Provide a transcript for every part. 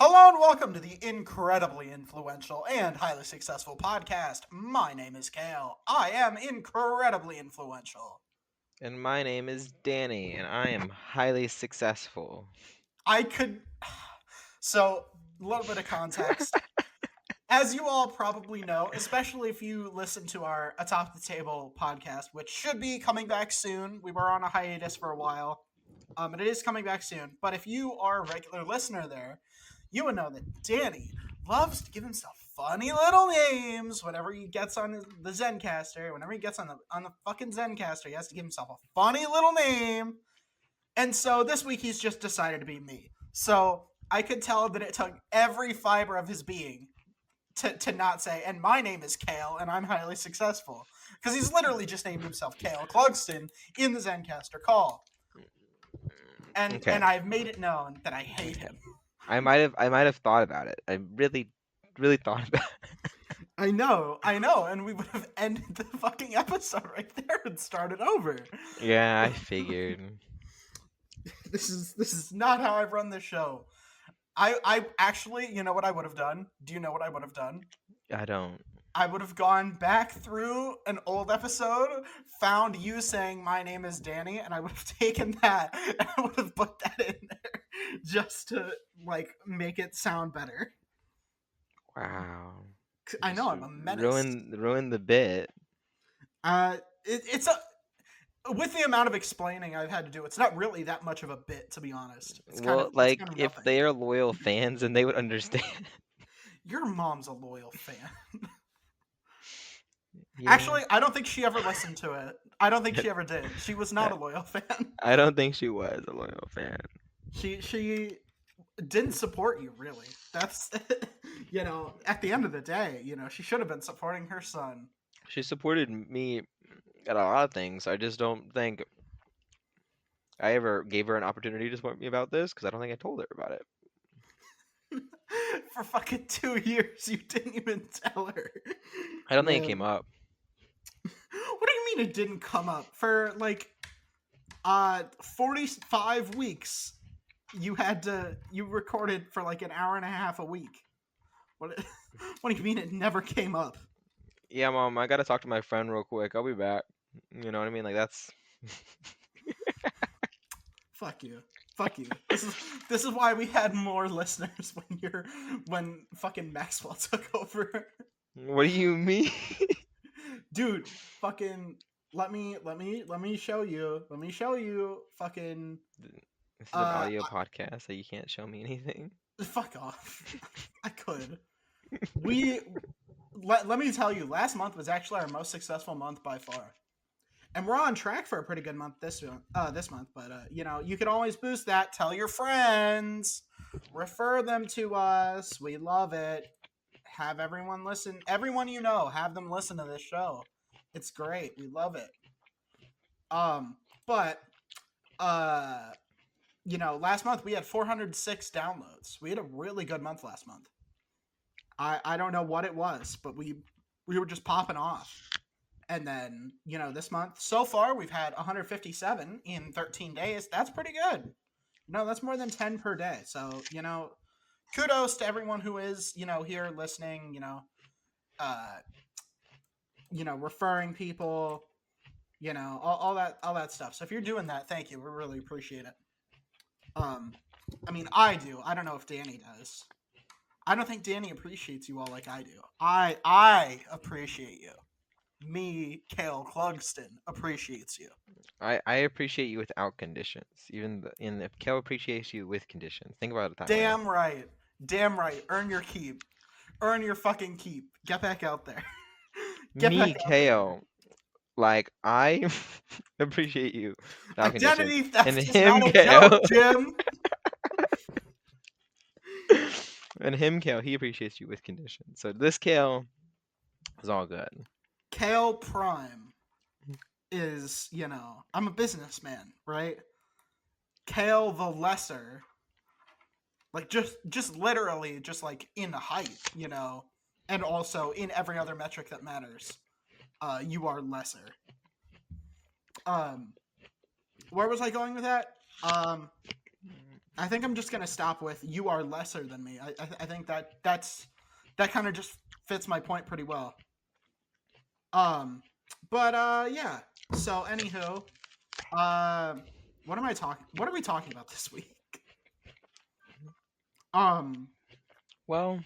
Hello and welcome to the incredibly influential and highly successful podcast. My name is Kale. I am incredibly influential. And my name is Danny, and I am highly successful. I could. So, a little bit of context. As you all probably know, especially if you listen to our Atop the Table podcast, which should be coming back soon. We were on a hiatus for a while, and it is coming back soon. But if you are a regular listener there, you would know that Danny loves to give himself funny little names whenever he gets on the Zencaster. Whenever he gets on the fucking Zencaster, he has to give himself a funny little name. And so this week he's just decided to be me. So I could tell that it took every fiber of his being to not say, and my name is Kale, and I'm highly successful. Because he's literally just named himself Kale Clugston in the Zencaster call. And Okay. I've made it known that I hate him. I might have thought about it. I really thought about it. I know, and we would have ended the fucking episode right there and started over. Yeah, I figured. This is not how I run the show. I actually, you know what I would have done? Do you know what I would have done? I don't. I would have gone back through an old episode, found you saying my name is Danny, and I would have taken that and I would have put that in there just to like make it sound better. Wow. I know I'm a menace. Ruin the bit. It's a with the amount of explaining I've had to do, it's not really that much of a bit, to be honest. It's kind of Like if nothing. they are loyal fans, then they would understand. Your mom's a loyal fan. Yeah. Actually, I don't think she ever listened to it. I don't think she ever did. She was not a loyal fan. I don't think she was a loyal fan. She didn't support you, really. That's at the end of the day, she should have been supporting her son. She supported me at a lot of things. I just don't think I ever gave her an opportunity to support me about this because I don't think I told her about it. For fucking 2 years, you didn't even tell her. I don't think it came up. What do you mean it didn't come up? For 45 weeks, you recorded for like an hour and a half a week. What do you mean it never came up? Yeah, Mom, I gotta talk to my friend real quick. I'll be back. You know what I mean? Like that's Fuck you. Fuck you. This is why we had more listeners when fucking Maxwell took over. What do you mean? Dude, fucking let me show you. Let me show you fucking This is an audio podcast, so you can't show me anything. Fuck off. I could. Let me tell you, last month was actually our most successful month by far. And we're on track for a pretty good month this month, but you can always boost that. Tell your friends, refer them to us. We love it. Have everyone listen. Everyone you know, have them listen to this show. It's great. We love it. But last month we had 406 downloads. We had a really good month last month. I don't know what it was, but we were just popping off. And then, this month, so far, we've had 157 in 13 days. That's pretty good. That's more than 10 per day. So, kudos to everyone who is, here listening, referring people, all that stuff. So if you're doing that, thank you. We really appreciate it. I do. I don't know if Danny does. I don't think Danny appreciates you all like I do. I appreciate you. Me, Kale Clugston, appreciates you. I appreciate you without conditions. And if Kel appreciates you with conditions, think about it that way. Damn right. Earn your keep. Earn your fucking keep. Get back out there. Me, Kale, like I appreciate you without Identity conditions. theft And is him, not a Kale. joke, Jim. And him, Kale, he appreciates you with conditions. So this Kale is all good. Kale Prime is, I'm a businessman, right? Kale the Lesser, like just literally just like in the height, and also in every other metric that matters, you are lesser. Where was I going with that? I think I'm just gonna stop with "you are lesser than me." I think that kind of just fits my point pretty well. But yeah. So anywho, what am I talking? What are we talking about this week? Um, Well,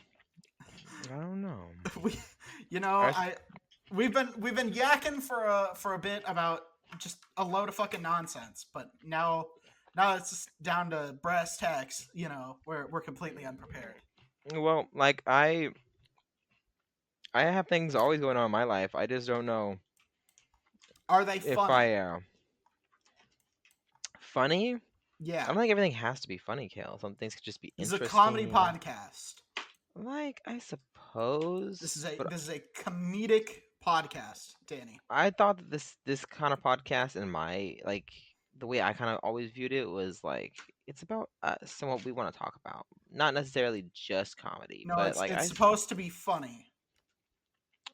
I don't know. we, you know, I, we've been yakking for a bit about just a load of fucking nonsense, but now it's just down to brass tacks. You know, we're completely unprepared. well, like I have things always going on in my life. I just don't know Are they if funny? funny. I Yeah, don't think everything has to be funny, Kale. Some things could just be this is a comedy interesting. podcast. Like, I suppose, but This is a comedic podcast, Danny. I thought that this kind of podcast in my like the way I kind of always viewed it was like it's about us and what we want to talk about, not necessarily just comedy, No, but like it's supposed to be funny.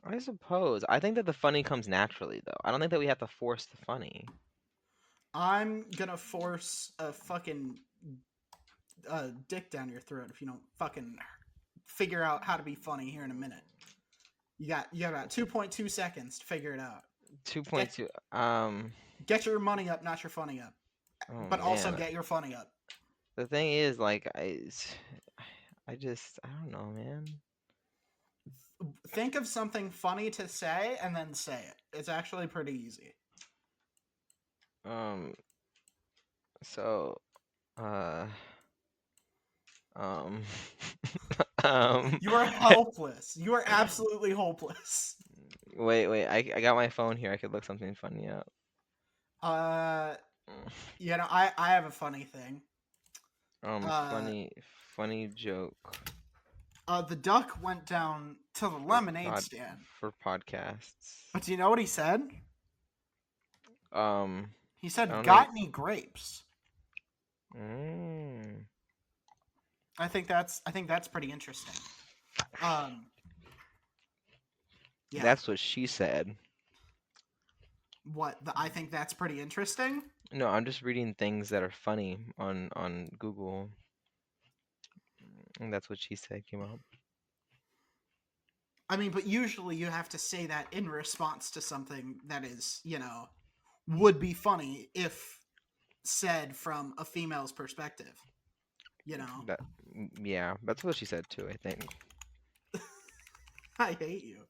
I suppose I think that the funny comes naturally though. I don't think that we have to force the funny. I'm gonna force a fucking dick down your throat if you don't fucking figure out how to be funny here in a minute. You got about 2.2 seconds to figure it out. 2.2. Get your money up, not your funny up, Oh but also man, get your funny up. the thing is like I just I don't know, man. Think of something funny to say and then say it. It's actually pretty easy. Um. So. Uh. Um. You are hopeless. You are absolutely hopeless. Wait. I got my phone here. I could look something funny up. You know, I have a funny thing. Funny joke. The duck went down to the lemonade stand. For podcasts. But do you know what he said? Um. He said, I don't "Got know. any grapes?" Mm. I think that's pretty interesting. Yeah. That's what she said. I think that's pretty interesting. No, I'm just reading things that are funny on Google. And that's what she said came up. I mean, but usually you have to say that in response to something that is, you know, would be funny if said from a female's perspective. You know? Yeah, that's what she said too, I think. I hate you.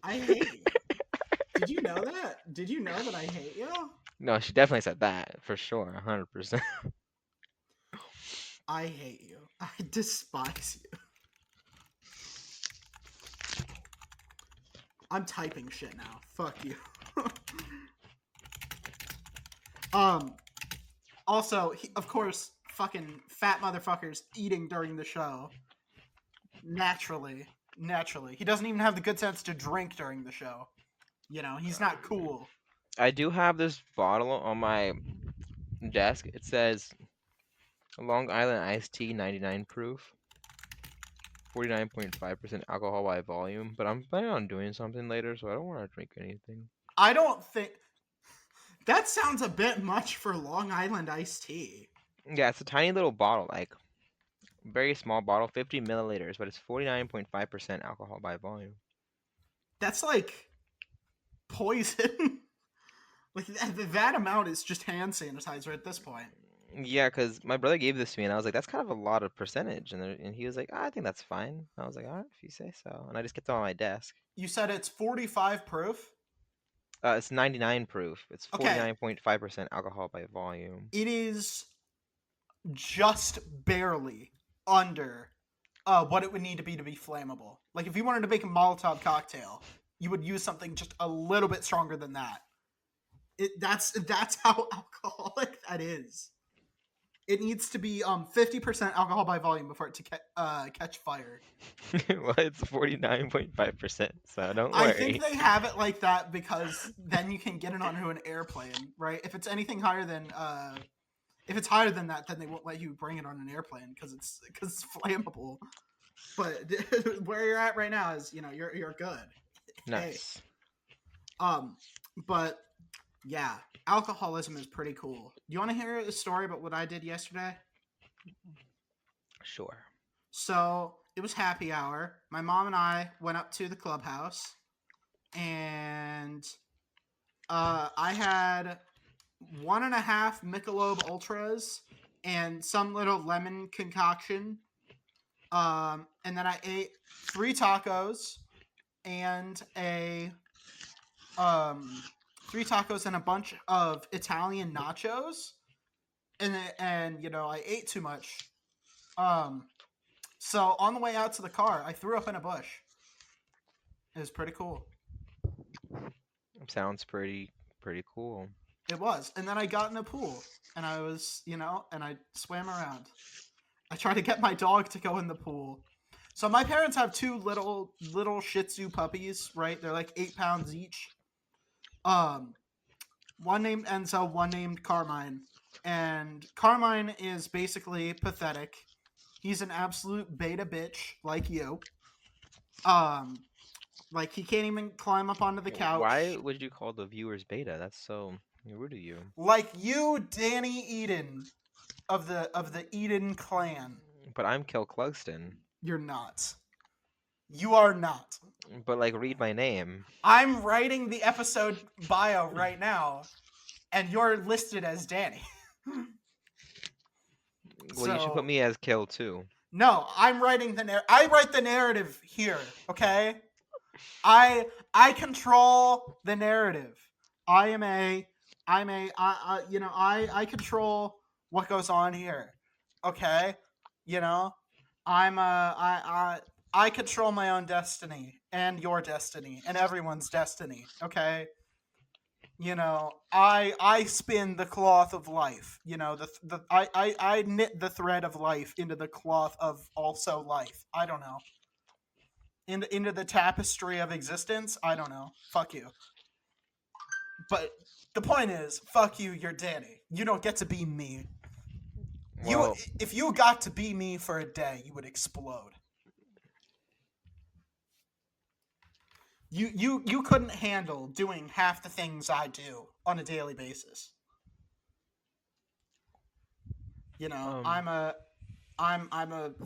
I hate you. Did you know that? Did you know that I hate you? No, she definitely said that for sure, 100%. I hate you. I despise you. I'm typing shit now. Fuck you. Also, of course, fucking fat motherfuckers eating during the show. Naturally. He doesn't even have the good sense to drink during the show. You know, he's not cool. I do have this bottle on my desk. It says Long Island iced tea, 99 proof, 49.5% alcohol by volume. But I'm planning on doing something later, so I don't want to drink anything. I don't think that sounds a bit much for Long Island iced tea. Yeah, it's a tiny little bottle, like very small bottle, 50 milliliters, but it's 49.5% alcohol by volume. That's like poison. Like that amount is just hand sanitizer at this point. Yeah, because my brother gave this to me, and I was like, that's kind of a lot of percentage. And he was like, I think that's fine. And I was like, all right, if you say so. And I just kept it on my desk. You said it's 45 proof? It's 99 proof. It's Okay. 49.5% alcohol by volume. It is just barely under what it would need to be flammable. Like if you wanted to make a Molotov cocktail, you would use something just a little bit stronger than that. That's how alcoholic that is. It needs to be 50% alcohol by volume before it to catch fire. Well, it's 49.5%, so don't worry. I think they have it like that because then you can get it onto an airplane, right? If it's anything higher than if it's higher than that, then they won't let you bring it on an airplane because it's flammable. But where you're at right now is, you know, you're good. Nice. Hey. But yeah, alcoholism is pretty cool. Do you want to hear a story about what I did yesterday? Sure. So it was happy hour. My mom and I went up to the clubhouse, and I had 1.5 Michelob Ultras and some little lemon concoction. And then I ate 3 tacos and a um 3 tacos and a bunch of Italian nachos. And I ate too much. Um, so on the way out to the car, I threw up in a bush. It was pretty cool. Sounds pretty cool. It was. And then I got in the pool and I was, and I swam around. I tried to get my dog to go in the pool. So my parents have 2 little Shih Tzu puppies, right? They're like 8 pounds each. One named Enzo, one named Carmine. And Carmine is basically pathetic. He's an absolute beta bitch like you. Like he can't even climb up onto the couch. Why would you call the viewers beta? That's so rude of you. Like you, Danny Eden of the Eden clan. But I'm Kel Clugston. You're not. You are not. But like, read my name. I'm writing the episode bio right now, and you're listed as Danny. Well, you should put me as Kel too. No, I'm writing I write the narrative here. Okay, I control the narrative. I control what goes on here. Okay, I control my own destiny and your destiny and everyone's destiny. Okay. I spin the cloth of life. I knit the thread of life into the cloth of also life. I don't know. Into the tapestry of existence. I don't know. Fuck you. But the point is, fuck you. You're Danny. You don't get to be me. Well, If you got to be me for a day, you would explode. You couldn't handle doing half the things I do on a daily basis. I'm a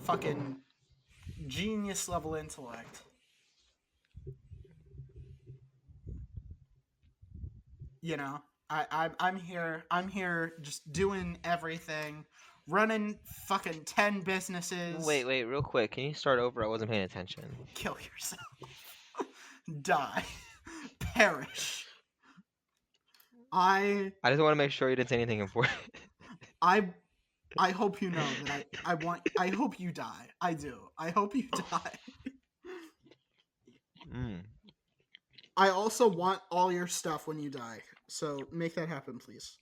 fucking genius level intellect. I'm here just doing everything, running fucking 10 businesses. wait, real quick. Can you start over? I wasn't paying attention. Kill yourself. Die. Perish. I just want to make sure you didn't say anything important. I hope you know that I hope you die. I do. I hope you die. I also want all your stuff when you die. So make that happen, please.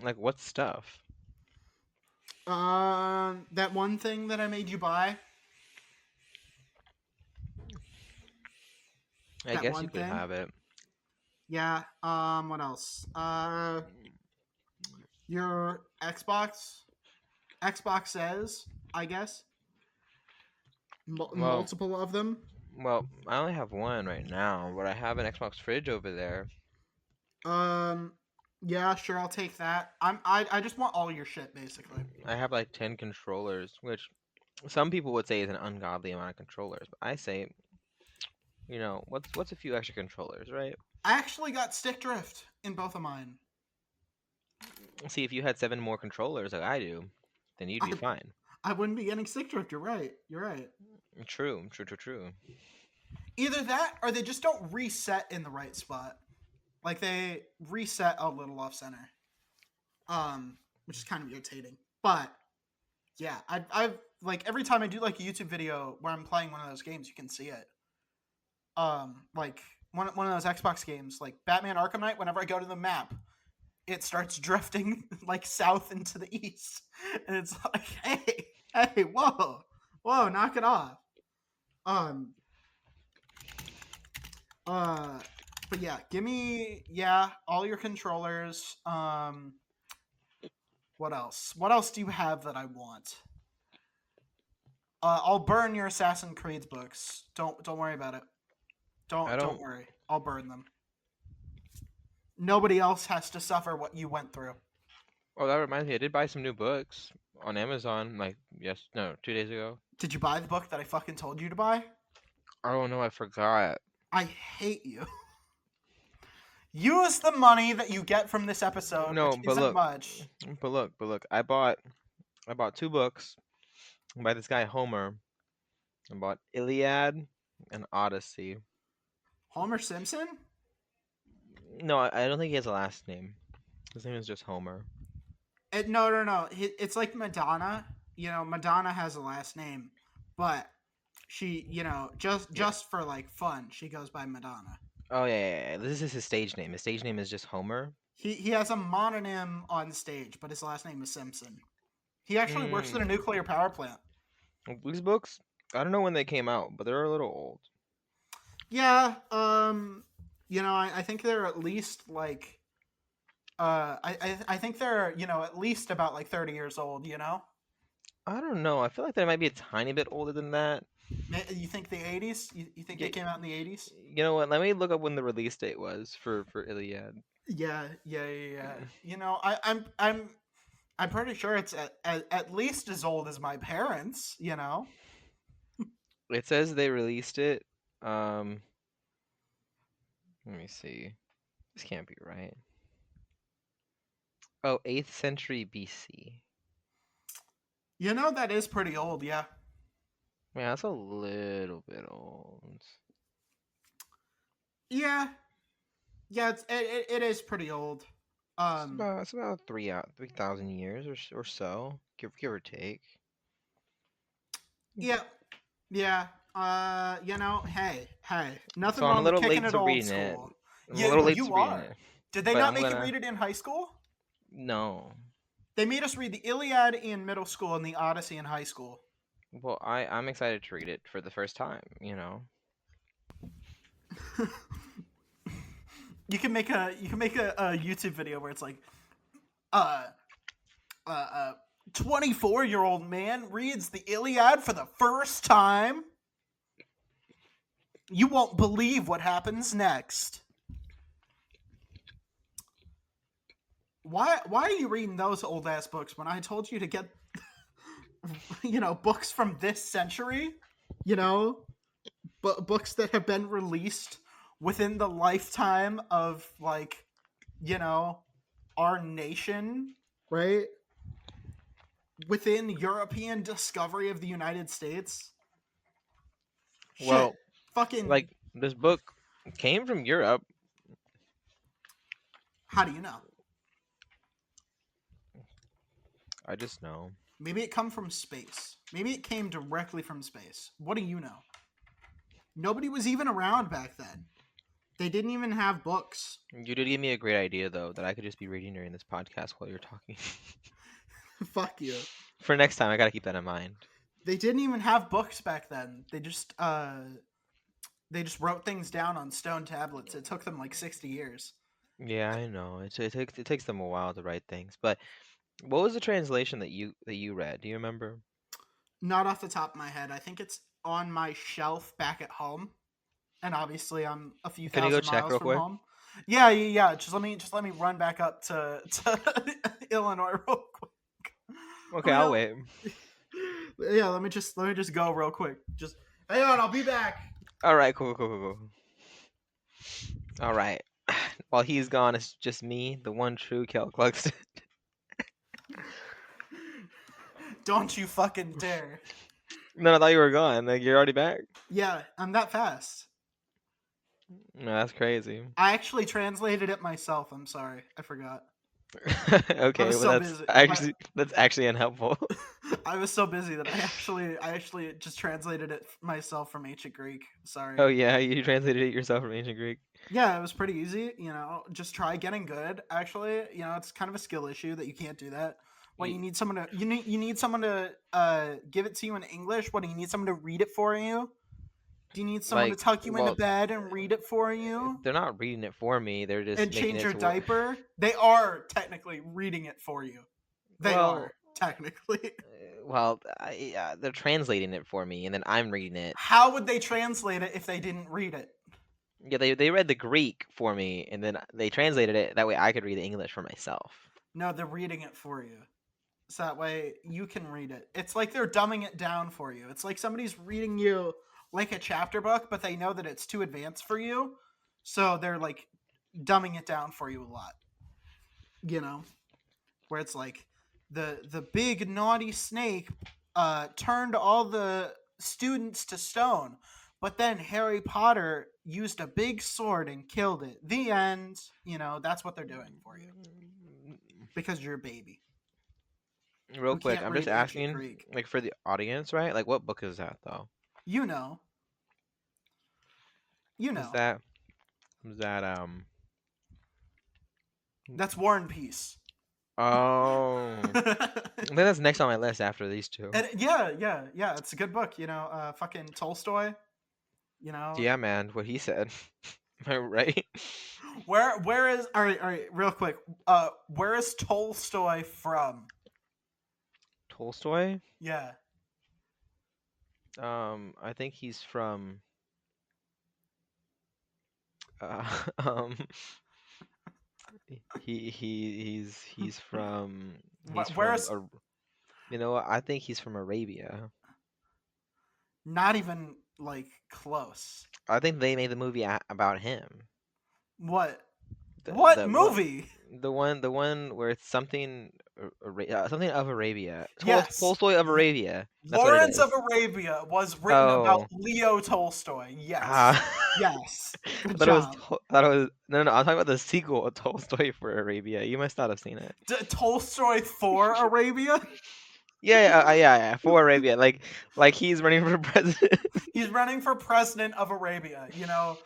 Like what stuff? That one thing that I made you buy. I guess you could have it. Yeah. What else? Your Xbox says, I guess. Multiple of them. Well, I only have one right now, but I have an Xbox fridge over there. Yeah, sure, I'll take that. I just want all your shit, basically. I have like 10 controllers, which some people would say is an ungodly amount of controllers, but I say, what's a few extra controllers, right? I actually got stick drift in both of mine. See, if you had 7 more controllers like I do, then you'd be fine. I wouldn't be getting stick drift. You're right. True. Either that, or they just don't reset in the right spot. Like they reset a little off center, which is kind of irritating. But yeah, I've like every time I do like a YouTube video where I'm playing one of those games, you can see it. Like one of those Xbox games, like Batman Arkham Knight. Whenever I go to the map, it starts drifting like south into the east, and it's like, hey, whoa, knock it off. But yeah, give me all your controllers. What else? What else do you have that I want? I'll burn your Assassin's Creed books. Don't worry about it. Don't worry. I'll burn them. Nobody else has to suffer what you went through. Oh, that reminds me. I did buy some new books. on Amazon, like 2 days ago. Did you buy the book that I fucking told you to buy? Oh no, I forgot. I hate you. Use the money that you get from this episode, No, which but isn't look, much. but look. I bought two books by this guy Homer. I bought Iliad and Odyssey. Homer Simpson? No, I don't think he has a last name. His name is just Homer. No. It's like Madonna. Madonna has a last name, but she, just Yeah. just for like fun, she goes by Madonna. Oh yeah. This is his stage name. His stage name is just Homer. He has a mononym on stage, but his last name is Simpson. He actually works at a Mm. nuclear power plant. These books, I don't know when they came out, but they're a little old. Yeah, I think they're at least like I think they're, at least about like 30 years old, I don't know. I feel like they might be a tiny bit older than that. You think the 80s? You think they Yeah, came out in the 80s? you know what? Let me look up when the release date was for Iliad. Yeah. I'm pretty sure it's at least as old as my parents. It says they released it. Um, Let me see. This can't be right. Oh, 8th century BC. That is pretty old, yeah. Yeah, that's a little bit old. Yeah. Yeah, it is pretty old. It's about 3,000 years or so, give or take. Yeah. Yeah. Hey, nothing So I'm a wrong with little kicking late it to old reading it. school. I'm a little late to You reading are. it, Did they but not I'm make you gonna. read it in high school? No. They made us read the Iliad in middle school and the Odyssey in high school. Well, I'm excited to read it for the first time. You can make a YouTube video where it's like, uh, 24-year-old man reads the Iliad for the first time. You won't believe what happens next. Why are you reading those old ass books when I told you to get books from this century? Books that have been released within the lifetime of like, our nation, right? Within European discovery of the United States. Shit. Well, Fucking. like this book came from Europe. How do you know? I just know. Maybe it come from space. Maybe it came directly from space. What do you know? Nobody was even around back then. They didn't even have books. You did give me a great idea though that I could just be reading during this podcast while you're talking. Fuck you. For next time, I gotta keep that in mind. They didn't even have books back then. They just wrote things down on stone tablets. It took them like 60 years. Yeah, I know. It takes them a while to write things. But what was the translation that you read? Do you remember? Not off the top of my head. I think it's on my shelf back at home. And obviously I'm a few Can you go thousand check miles real from quick? home. Yeah. Just let me run back up to Illinois real quick. Okay, I'll wait. Yeah, let me just go real quick. Just hang on, I'll be back. All right, cool. All right. While he's gone, it's just me, the one true Kel Cluxton. Don't you fucking dare. No, I thought you were gone. Like you're already back. Yeah, I'm that fast. No, that's crazy. I actually translated it myself. I'm sorry. I forgot. Okay, was well so that's busy. actually unhelpful. I was so busy that I actually just translated it myself from ancient Greek. Sorry. Oh yeah, you translated it yourself from ancient Greek. Yeah, it was pretty easy. Just try getting good. Actually, it's kind of a skill issue that you can't do that. When you need someone to you need someone to give it to you in English. What do you need someone to read it for you? Do you need someone to tuck you into bed and read it for you? They're not reading it for me. They're just and making change it your to diaper. They are technically reading it for you. They are technically. Well, they're translating it for me, and then I'm reading it. How would they translate it if they didn't read it? Yeah, they read the Greek for me, and then they translated it. That way, I could read the English for myself. No, they're reading it for you. so that way you can read it. It's like they're dumbing it down for you. It's like somebody's reading you like a chapter book, but they know that it's too advanced for you, so they're like dumbing it down for you a lot. You know, where it's like the big naughty snake turned all the students to stone, but then Harry Potter used a big sword and killed it. The end. You know, that's what they're doing for you because you're a baby Real who quick, can't I'm read just ancient asking, Greek. like for the audience, right? Like, what book is that though? You know. You Is know. that That's War and Peace. Oh, I think that's next on my list after these two. And yeah. It's a good book. You know, fucking Tolstoy. You know, Yeah, man, what he said. Am I right? where is all right, real quick. Where is Tolstoy from? Tolstoy? Yeah. I think he's from uh, um he's from Where is you know what? I think he's from Arabia. not even like close. I think they made the movie about him. What? The What movie? the one where it's something something of Arabia. Yes. Tolstoy of Arabia. That's what it Lawrence is. of Arabia was written about Oh. Leo Tolstoy. Yes. Ah. Yes. I Good thought it was. job. I thought it was. No, I'm talking about the sequel, Tolstoy for Arabia. You must not have seen it. Tolstoy for Arabia? Yeah. For Arabia, like he's running for president. He's running for president of Arabia. You know,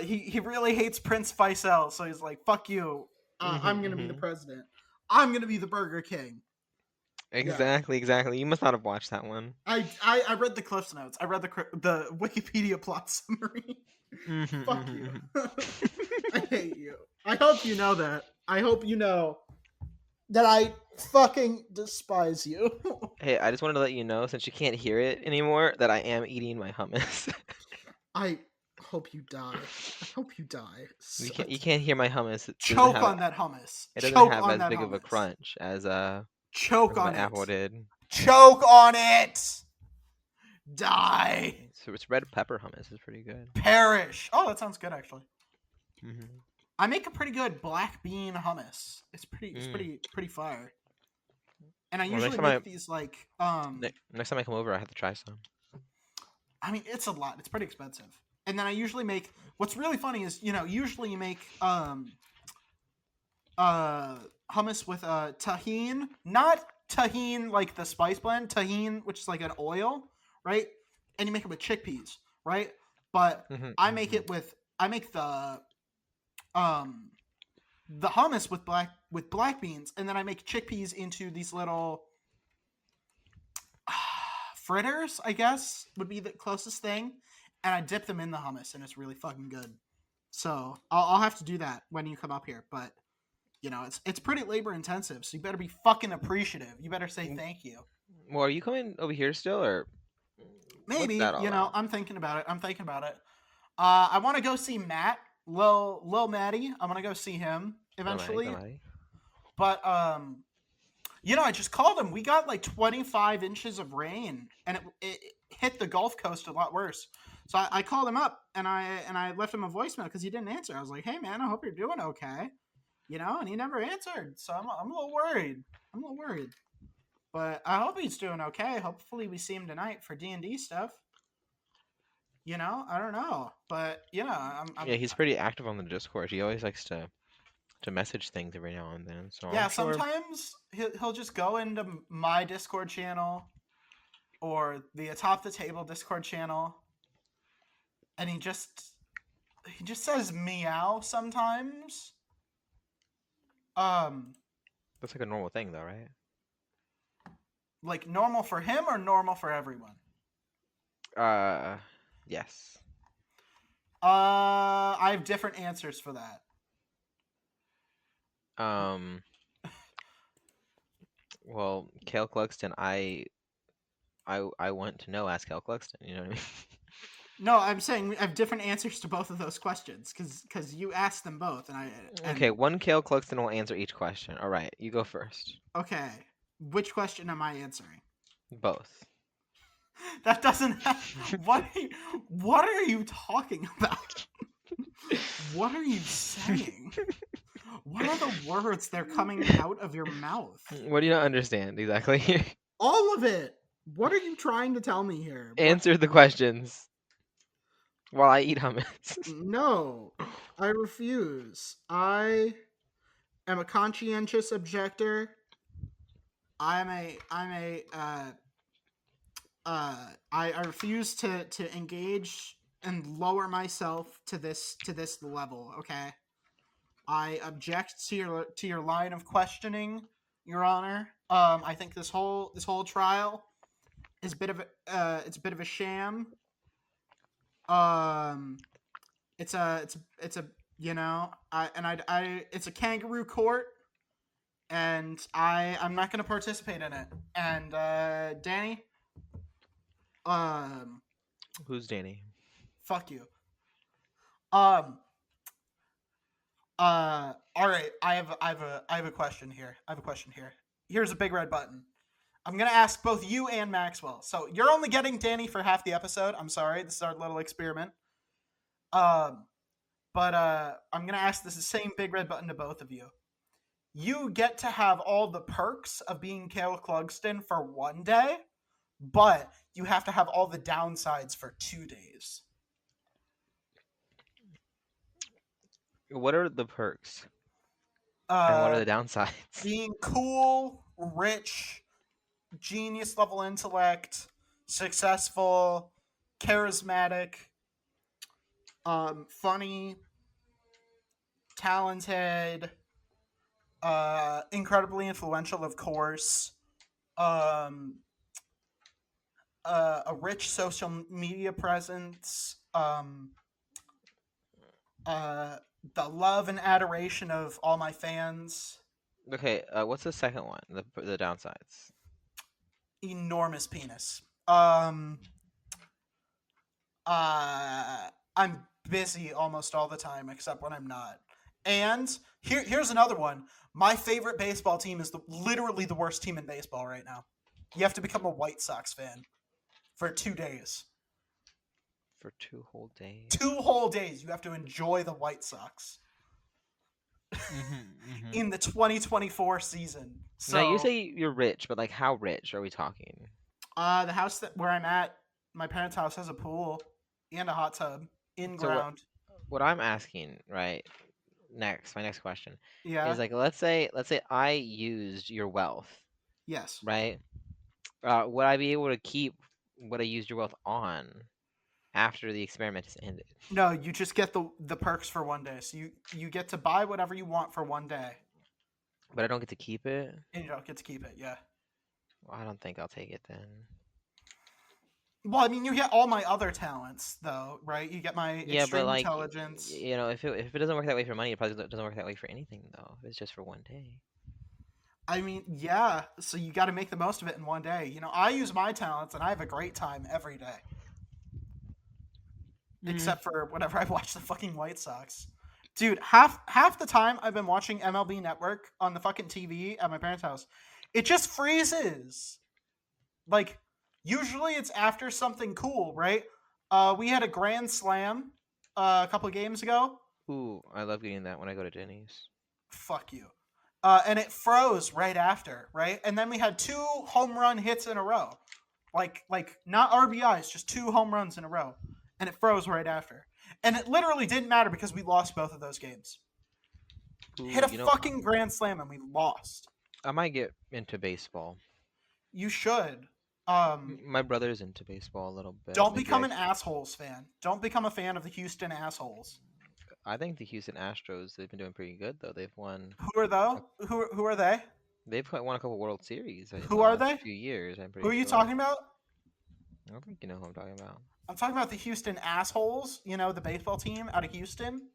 he really hates Prince Faisal, so he's like, "Fuck you. I'm gonna be the president. I'm gonna be the Burger King." Exactly. You must not have watched that one. I read the Cliffs Notes. I read the Wikipedia plot summary. Fuck you. I hate you. I hope you know that. I hope you know that I fucking despise you. Hey, I just wanted to let you know, since you can't hear it anymore, that I am eating my hummus. I hope you die. I hope you die. You can't hear my hummus. Choke on that hummus. It doesn't Choke have on as that big of a hummus. crunch as Choke my on apple it. did. Choke on it. Die. So it's red pepper hummus. It's pretty good. Perish. Oh, that sounds good actually. Mm-hmm. I make a pretty good black bean hummus. It's pretty fire. And I usually make these like next time I come over, I have to try some. I mean, it's a lot. It's pretty expensive. And then I usually make what's really funny is, you know, usually you make hummus with tahine, not tahine like the spice blend, tahine which is like an oil, right? And you make it with chickpeas, right? But I make it with the hummus with black beans, and then I make chickpeas into these little fritters, I guess would be the closest thing, and I dip them in the hummus, and it's really fucking good. So I'll have to do that when you come up here, but you know it's pretty labor intensive, so you better be fucking appreciative. You better say thank you. Well, are you coming over here still, or maybe? You know, I'm thinking about it. I want to go see Matt, Lil Matty. I'm gonna go see him eventually. But you know, I just called him. We got like 25 inches of rain, and it hit the Gulf Coast a lot worse. So I called him up, and I left him a voicemail because he didn't answer. I was like, "Hey man, I hope you're doing okay," you know, and he never answered. So I'm a little worried. But I hope he's doing okay. Hopefully we see him tonight for D&D stuff. You know, I don't know, but you know, yeah, he's pretty active on the Discord. He always likes to message things every now and then. So yeah, sometimes he'll just go into my Discord channel or the Atop the Table Discord channel, and he just says meow sometimes. That's like a normal thing, though, right? Like normal for him or normal for everyone? Yes. I have different answers for that. Well, Kale Cluxton, I want to know. Ask Kale Cluxton. You know what I mean? No, I'm saying I have different answers to both of those questions because you asked them both, and okay, one Kale Cluxton will answer each question. All right, you go first. Okay. Which question am I answering? Both. That doesn't have, what are you talking about? What are you saying? What are the words that are coming out of your mouth? What do you not understand exactly? All of it. What are you trying to tell me here? What? Answer the questions while I eat hummus. No, I refuse. I am a conscientious objector. I refuse to engage and lower myself to this level. Okay, I object to your line of questioning, Your Honor. I think this whole trial is a bit of it's a bit of a sham. It's a you know, it's a kangaroo court, and I'm not gonna participate in it. And Danny, um, Who's Danny? fuck you. Um. All right. I have a question here. Here's a big red button. I'm gonna ask both you and Maxwell. So you're only getting Danny for half the episode. I'm sorry. This is our little experiment. But I'm gonna ask this same big red button to both of you. You get to have all the perks of being Cale Clugston for 1 day, but you have to have all the downsides for 2 days. What are the perks? And what are the downsides? Being cool, rich, genius level intellect, successful, charismatic, funny, talented, incredibly influential, of course, a rich social media presence, the love and adoration of all my fans. Okay, what's the second one? The downsides. Enormous penis. I'm busy almost all the time, except when I'm not. And here's another one. My favorite baseball team is literally the worst team in baseball right now. You have to become a White Sox fan for 2 days. For 2 whole days. 2 whole days. You have to enjoy the White Sox in the 2024 season. So now you say you're rich, but like how rich are we talking? the house where I'm at, my parents' house has a pool and a hot tub in ground. What I'm asking, right? My next question Yeah. is like, let's say I used your wealth, Yes. right? Would I be able to keep what I used your wealth on after the experiment has ended? No, you just get the perks for 1 day. So you get to buy whatever you want for 1 day, But I don't get to keep it? and you don't get to keep it. Yeah. Well, I don't think I'll take it then. Well, I mean, you get all my other talents, though, right? You get my extreme like, intelligence. you know, if it doesn't work that way for money, it probably doesn't work that way for anything, though. If it's just for 1 day. I mean, yeah. So you got to make the most of it in 1 day. You know, I use my talents, and I have a great time every day. Except for whenever I watch the fucking White Sox. Dude, half the time I've been watching MLB Network on the fucking TV at my parents' house, it just freezes. Like, usually it's after something cool, right? We had a grand slam a couple of games ago. Ooh, I love getting that when I go to Denny's. Fuck you. And it froze right after, right? And then we had 2 home run hits in a row. Like not RBIs, just 2 home runs in a row. And it froze right after. And it literally didn't matter because we lost both of those games. Ooh, Hit a fucking grand slam and we lost. I might get into baseball. You should. My brother's into baseball a little bit. Don't become an Assholes fan. Don't become a fan of the Houston Assholes. I think the Houston Astros, they've been doing pretty good, though. They've won. Who are they? Who are they? They've won a couple World Series. Who are they? A few years, I'm pretty Who are you sure. talking about? I don't think you know who I'm talking about. I'm talking about the Houston Assholes, you know, the baseball team out of Houston.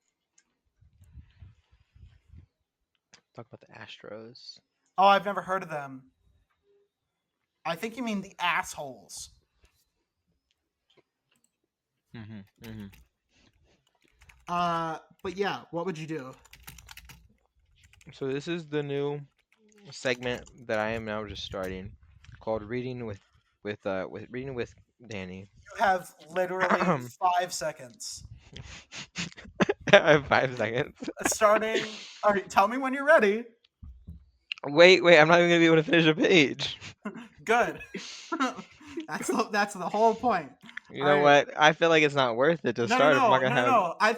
Talk about the Astros. Oh, I've never heard of them. I think you mean the Assholes. Mm-hmm. But yeah, what would you do? So this is the new segment that I am now just starting called reading with reading with Danny. You have literally I 5 seconds. have 5 seconds. Starting. All right, tell me when you're ready. Wait, I'm not even gonna be able to finish a page. Good. That's the whole point. You All know right. what? I feel like it's not worth it to No, no, start if I'm not no, gonna no, no, have. no. I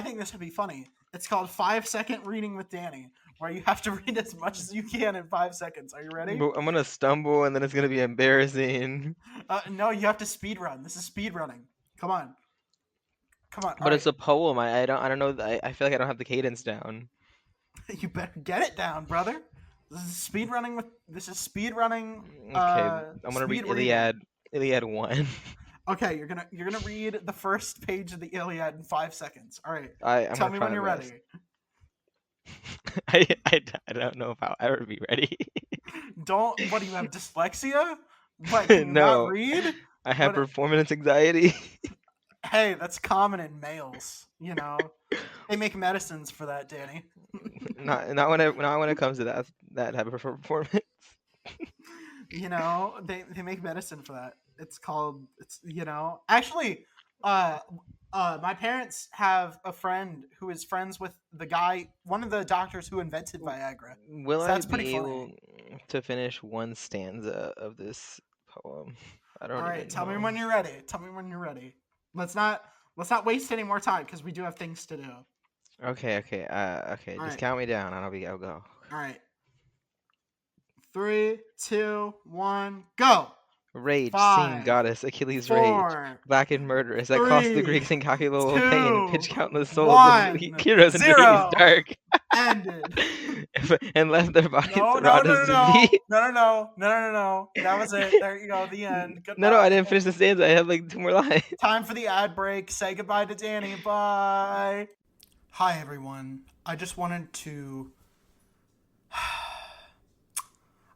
think this would be funny. It's called 5 second reading with Danny, where you have to read as much as you can in 5 seconds. Are you ready? But I'm gonna stumble and then it's gonna be embarrassing. No, you have to speed run. This is speed running. Come on. Come on. All But right. it's a poem. I don't know. I feel like I don't have the cadence down. You better get it down, brother. This is speed running. Okay, I'm gonna read Speed reading. Iliad 1. Okay, you're gonna read the first page of the Iliad in 5 seconds. All right. I'm Tell gonna me try when my you're best. ready. I don't know if I'll ever be ready. Don't. What do you have? Dyslexia? What? Can you not No, read? I have What? performance anxiety. Hey, that's common in males. You know, they make medicines for that, Danny. not when it comes to that type of performance. You know, they make medicine for that. It's called. It's actually, uh, my parents have a friend who is friends with the guy, one of the doctors who invented Viagra. Will So I that's pretty be funny. able to finish one stanza of this poem? I All don't right, even tell me know. when you're ready. Tell me when you're ready. Let's not waste any more time because we do have things to do. Okay. All Just right, count me down, and I'll go. all right. 3, 2, 1, go. Rage, scene, 5, goddess, Achilles' rage, 4, black and murderous, that cost the 3, Greeks incalculable pain, 2, pitch countless souls of 1, heroes in Hades' 0. dark, Ended. and left their bodies No, to no, rot no, as no, no, debris. no, no, no, no, no, no, no. That was it. There you go. The end. No, I Goodbye. didn't finish the stanza. I had like 2 more lines. Time for the ad break. Say goodbye to Danny. Bye. Hi, everyone. I just wanted to.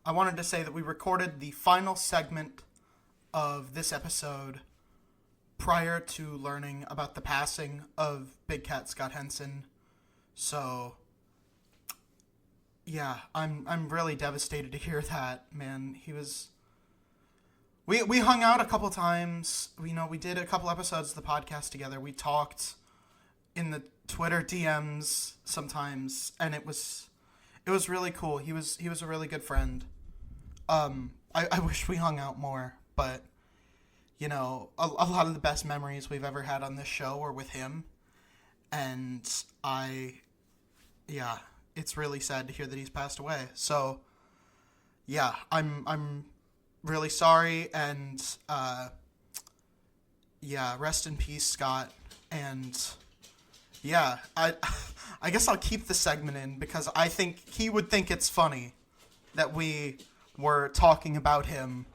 I wanted to say that we recorded the final segment of this episode prior to learning about the passing of Big Cat Scott Henson. So, yeah, I'm really devastated to hear that, man. He was. We hung out a couple times. We did a couple episodes of the podcast together. We talked in the Twitter DMs sometimes, and it was really cool. He was a really good friend. I wish we hung out more, but a lot of the best memories we've ever had on this show were with him, and it's really sad to hear that he's passed away. So, yeah, I'm really sorry, and rest in peace, Scott. And yeah, I guess I'll keep the segment in because I think he would think it's funny that we were talking about him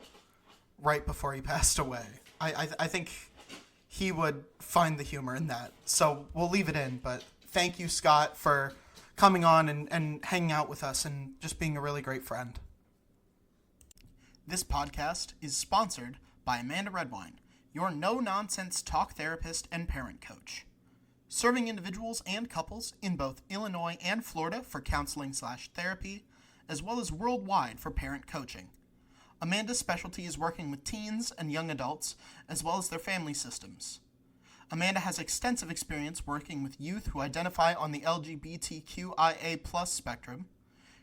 right before he passed away. I think he would find the humor in that. So we'll leave it in, but thank you, Scott, for coming on and hanging out with us and just being a really great friend. This podcast is sponsored by Amanda Redwine, your no-nonsense talk therapist and parent coach. Serving individuals and couples in both Illinois and Florida for counseling/therapy, as well as worldwide for parent coaching. Amanda's specialty is working with teens and young adults, as well as their family systems. Amanda has extensive experience working with youth who identify on the LGBTQIA+ spectrum.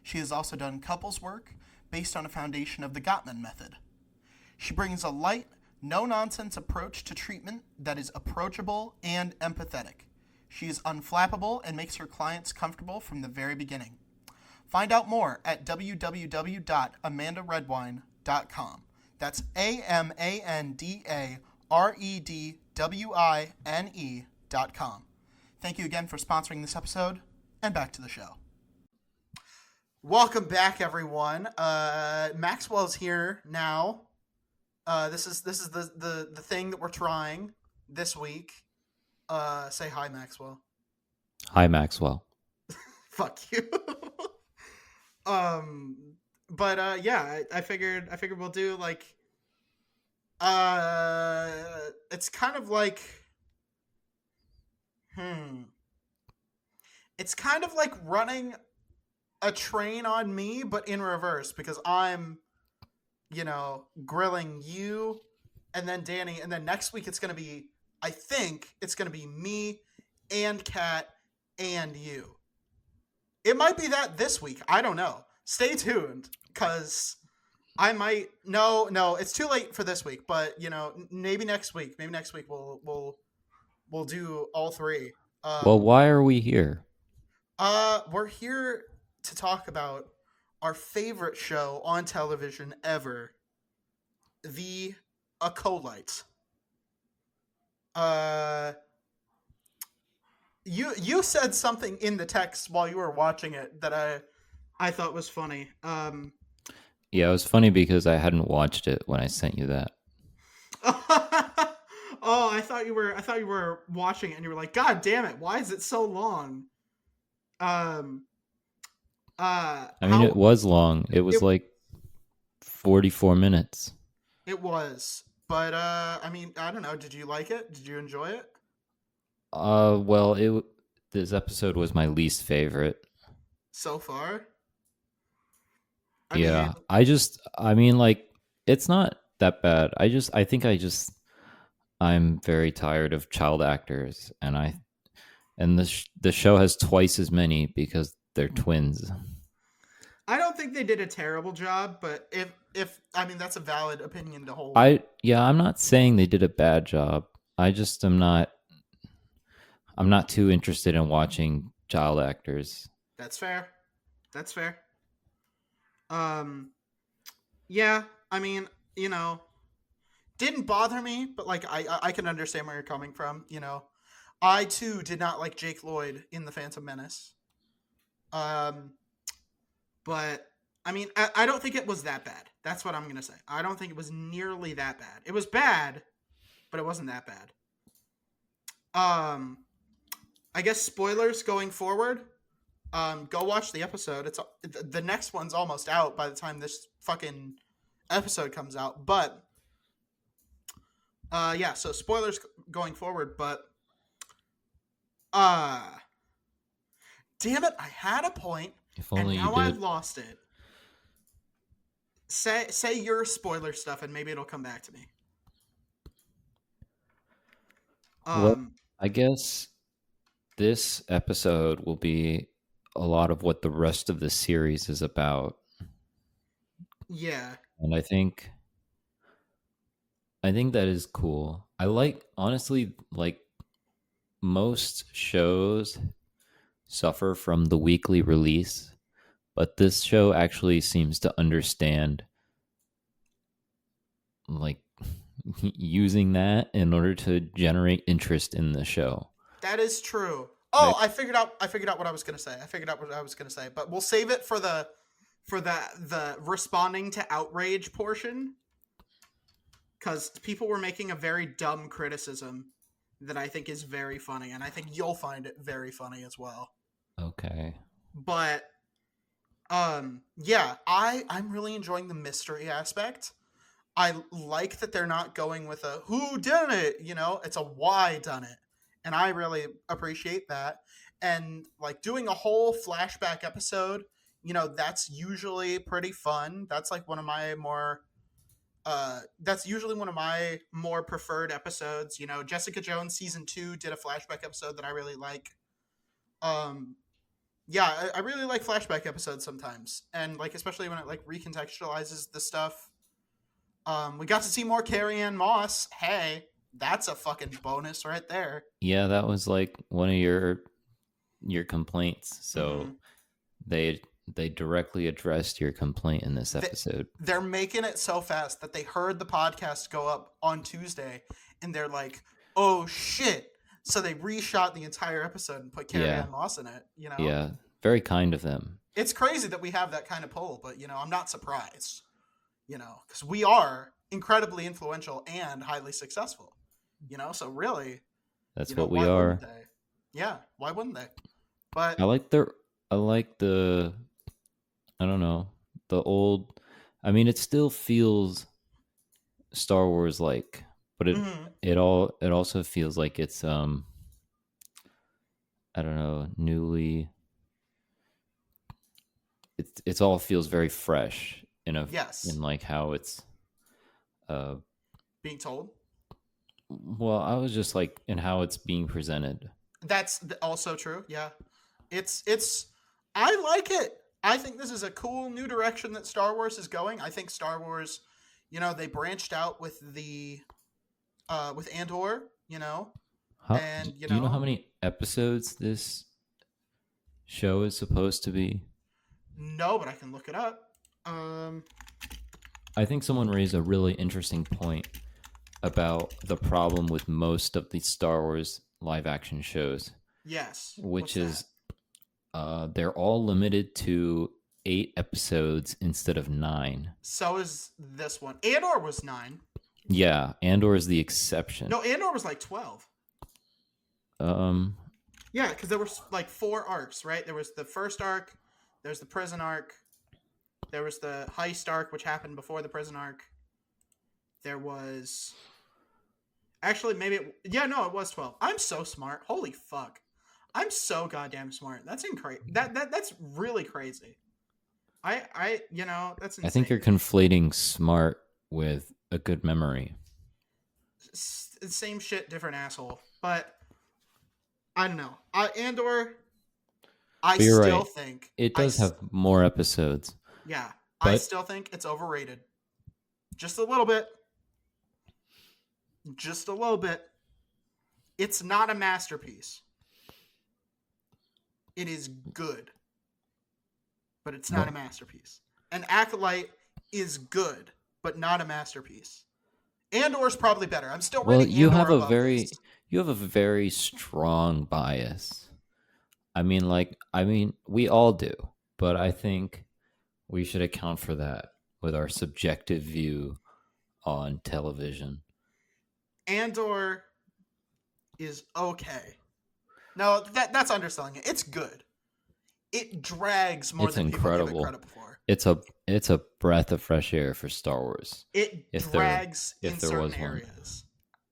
She has also done couples work based on a foundation of the Gottman method. She brings a light, no-nonsense approach to treatment that is approachable and empathetic. She is unflappable and makes her clients comfortable from the very beginning. Find out more at www.amandaredwine.com. That's AmandaRedwine.com. Thank you again for sponsoring this episode, and back to the show. Welcome back, everyone. Maxwell's here now. This is the thing that we're trying this week. Say hi, Maxwell. Hi, Maxwell. Fuck you. But I figured we'll do like it's kind of like it's kind of like running a train on me, but in reverse because I'm, grilling you and then Danny, and then next week it's gonna be, I think it's gonna be me and Kat and you. It might be that this week. I don't know. Stay tuned, because no, it's too late for this week. But maybe next week. Maybe next week we'll do all three. Well, why are we here? We're here to talk about our favorite show on television ever, The Acolyte. You said something in the text while you were watching it that I thought was funny. Yeah, it was funny because I hadn't watched it when I sent you that. Oh, I thought you were watching it and you were like, God damn it, why is it so long? I mean, it was long. It was like 44 minutes. It was. But I mean, I don't know, did you like it? Did you enjoy it? Well, this episode was my least favorite. So far? I mean, like, it's not that bad. I'm very tired of child actors, and the show has twice as many because they're twins. I don't think they did a terrible job, but if I mean, that's a valid opinion to hold. I'm not saying they did a bad job. I just I'm not too interested in watching child actors. That's fair. Yeah, I mean, didn't bother me, but like I can understand where you're coming from. I too did not like Jake Lloyd in The Phantom Menace. But I mean, I don't think it was that bad. That's what I'm gonna say. I don't think it was nearly that bad. It was bad, but it wasn't that bad. I guess spoilers going forward. Go watch the episode. It's the next one's almost out by the time this fucking episode comes out. But yeah, so spoilers going forward. But damn it, I had a point, If only and now you did. I've lost it. Say your spoiler stuff, and maybe it'll come back to me. Well, I guess this episode will be a lot of what the rest of the series is about. Yeah. And I think that is cool. Honestly, like, most shows suffer from the weekly release, but this show actually seems to understand, like, using that in order to generate interest in the show. That is true. Oh, I figured out what I was gonna say. But we'll save it for the responding to outrage portion, because people were making a very dumb criticism that I think is very funny, and I think you'll find it very funny as well. Okay. But yeah, I'm really enjoying the mystery aspect. I like that they're not going with a who done it, it's a why done it. And I really appreciate that. And like doing a whole flashback episode, that's usually pretty fun. That's like one of my more preferred episodes. Jessica Jones season 2 did a flashback episode that I really like. Yeah, I really like flashback episodes sometimes, and like especially when it like recontextualizes the stuff. We got to see more Carrie-Anne Moss. Hey, that's a fucking bonus right there. Yeah, that was like one of your complaints. So they directly addressed your complaint in this episode. They're making it so fast that they heard the podcast go up on Tuesday, and they're like, "Oh shit!" So they reshot the entire episode and put Carrie-Anne Moss in it. Yeah, very kind of them. It's crazy that we have that kind of pull, but I'm not surprised. Because we are incredibly influential and highly successful. So really, that's what we are. Yeah, why wouldn't they? But I like the I don't know, the old. I mean, it still feels Star Wars like, but it also feels like it's I don't know, newly it's all feels very fresh Yes. in like how it's uh Being told. well, I was just like in how it's being presented. That's also true. Yeah. It's I like it. I think this is a cool new direction that Star Wars is going. I think Star Wars, they branched out with the with Andor, and Do you know how many episodes this show is supposed to be? No, but I can look it up. Um I think someone raised a really interesting point about the problem with most of the Star Wars live action shows, yes. which What's is that? they're all limited to 8 episodes instead of 9. So is this one. Andor was 9. Yeah, Andor is the exception. No, Andor was like 12. Yeah, because there were like 4 arcs, right? There was the first arc, there's the prison arc, there was the heist arc, which happened before the prison arc. There was actually it was 12. I'm so smart. Holy fuck. I'm so goddamn smart. That's that's really crazy. That's insane. I think you're conflating smart with a good memory. Same shit, different asshole. But I don't know. Andor, I But you're still right. think It does have more episodes. Yeah, I But- still think it's overrated. Just a little bit. Just a little bit. It's not a masterpiece. It is good. But it's not No. a masterpiece. An Acolyte is good, but not a masterpiece. Andor's probably better. I'm still Well, rating you Andor have a above very this. you have a very strong bias. I mean, we all do, but I think we should account for that with our subjective view on television. Andor is okay. No, that's underselling it. It's good. It drags more It's than people give incredible. it credit for. It's a breath of fresh air for Star Wars. It If there- drags if in there certain was one. areas.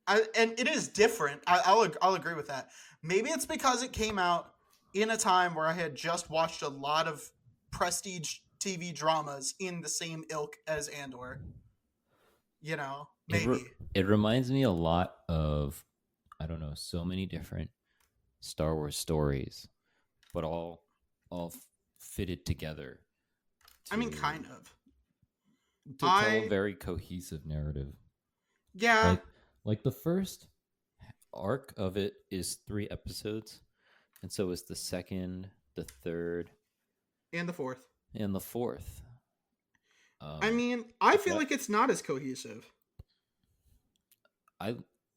And it is different. I'll agree with that. Maybe it's because it came out in a time where I had just watched a lot of prestige TV dramas in the same ilk as Andor. Maybe. It reminds me a lot of, I don't know, so many different Star Wars stories, but all fitted together. I mean, to- kind of. to tell a very cohesive narrative. Yeah. Like the first arc of it is 3 episodes, and so is the second, the third, And the fourth. and the fourth. I mean, I feel but- like it's not as cohesive.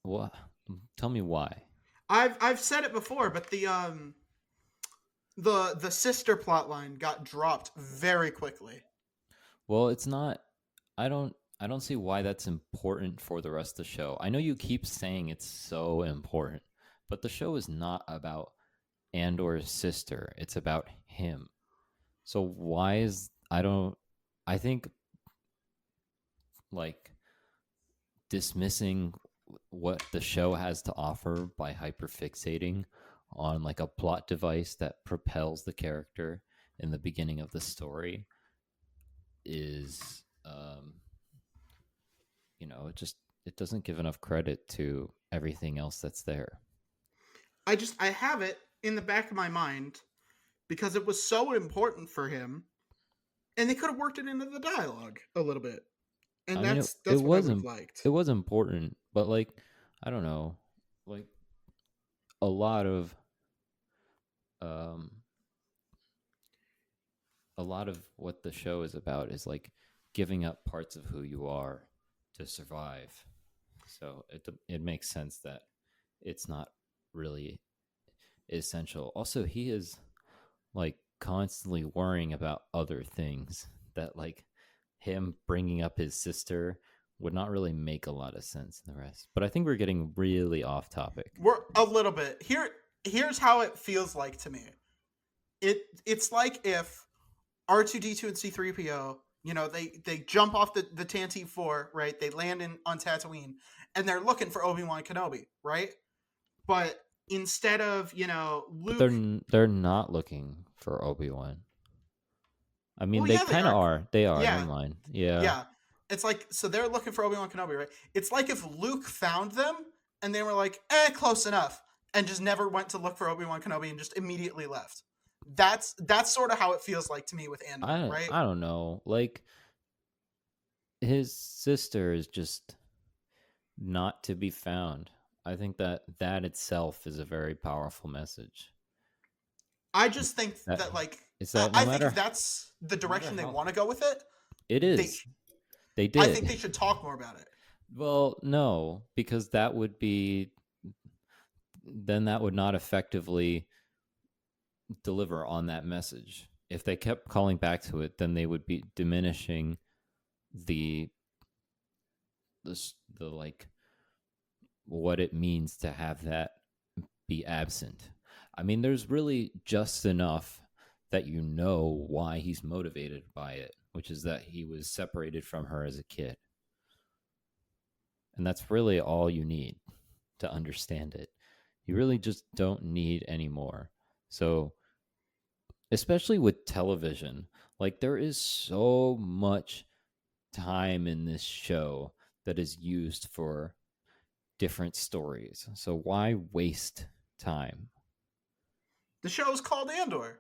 What? Tell me why. I've said it before, but the sister plotline got dropped very quickly. Well, it's not. I don't see why that's important for the rest of the show. I know you keep saying it's so important, but the show is not about Andor's sister. It's about him. So why is I think like dismissing what the show has to offer by hyperfixating on like a plot device that propels the character in the beginning of the story is it doesn't give enough credit to everything else that's there. I have it in the back of my mind because it was so important for him, and they could have worked it into the dialogue a little bit. And I mean, that's it what I would wasn't- have liked. It was important, but like I don't know, like a lot of what the show is about is like giving up parts of who you are to survive. So it makes sense that it's not really essential. Also, he is like constantly worrying about other things that like him bringing up his sister would not really make a lot of sense in the rest. But I think we're getting really off topic. We're a little bit. Here's how it feels like to me. It's like if R2D2 and C3PO, they jump off the Tantive 4, right? They land on Tatooine, and they're looking for Obi-Wan Kenobi, right? But instead of, Luke... They're not looking for Obi-Wan. I mean, Well, they yeah, they kind of are. are. They are. Yeah, Never mind. Yeah. yeah. It's like, so they're looking for Obi-Wan Kenobi, right? It's like if Luke found them and they were like, close enough, and just never went to look for Obi-Wan Kenobi and just immediately left. That's sort of how it feels like to me with Andor, right? I don't know. Like, his sister is just not to be found. I think that itself is a very powerful message. I just think That that, like, is that I think if that's the direction they how- want to go with it, it is. They I did. think they should talk more about it. Well, no, because that would be then that would not effectively deliver on that message. If they kept calling back to it, then they would be diminishing the like what it means to have that be absent. I mean, there's really just enough that you know why he's motivated by it, which is that he was separated from her as a kid. And that's really all you need to understand it. You really just don't need any more. So, especially with television, like, there is so much time in this show that is used for different stories. So why waste time? The show's called Andor.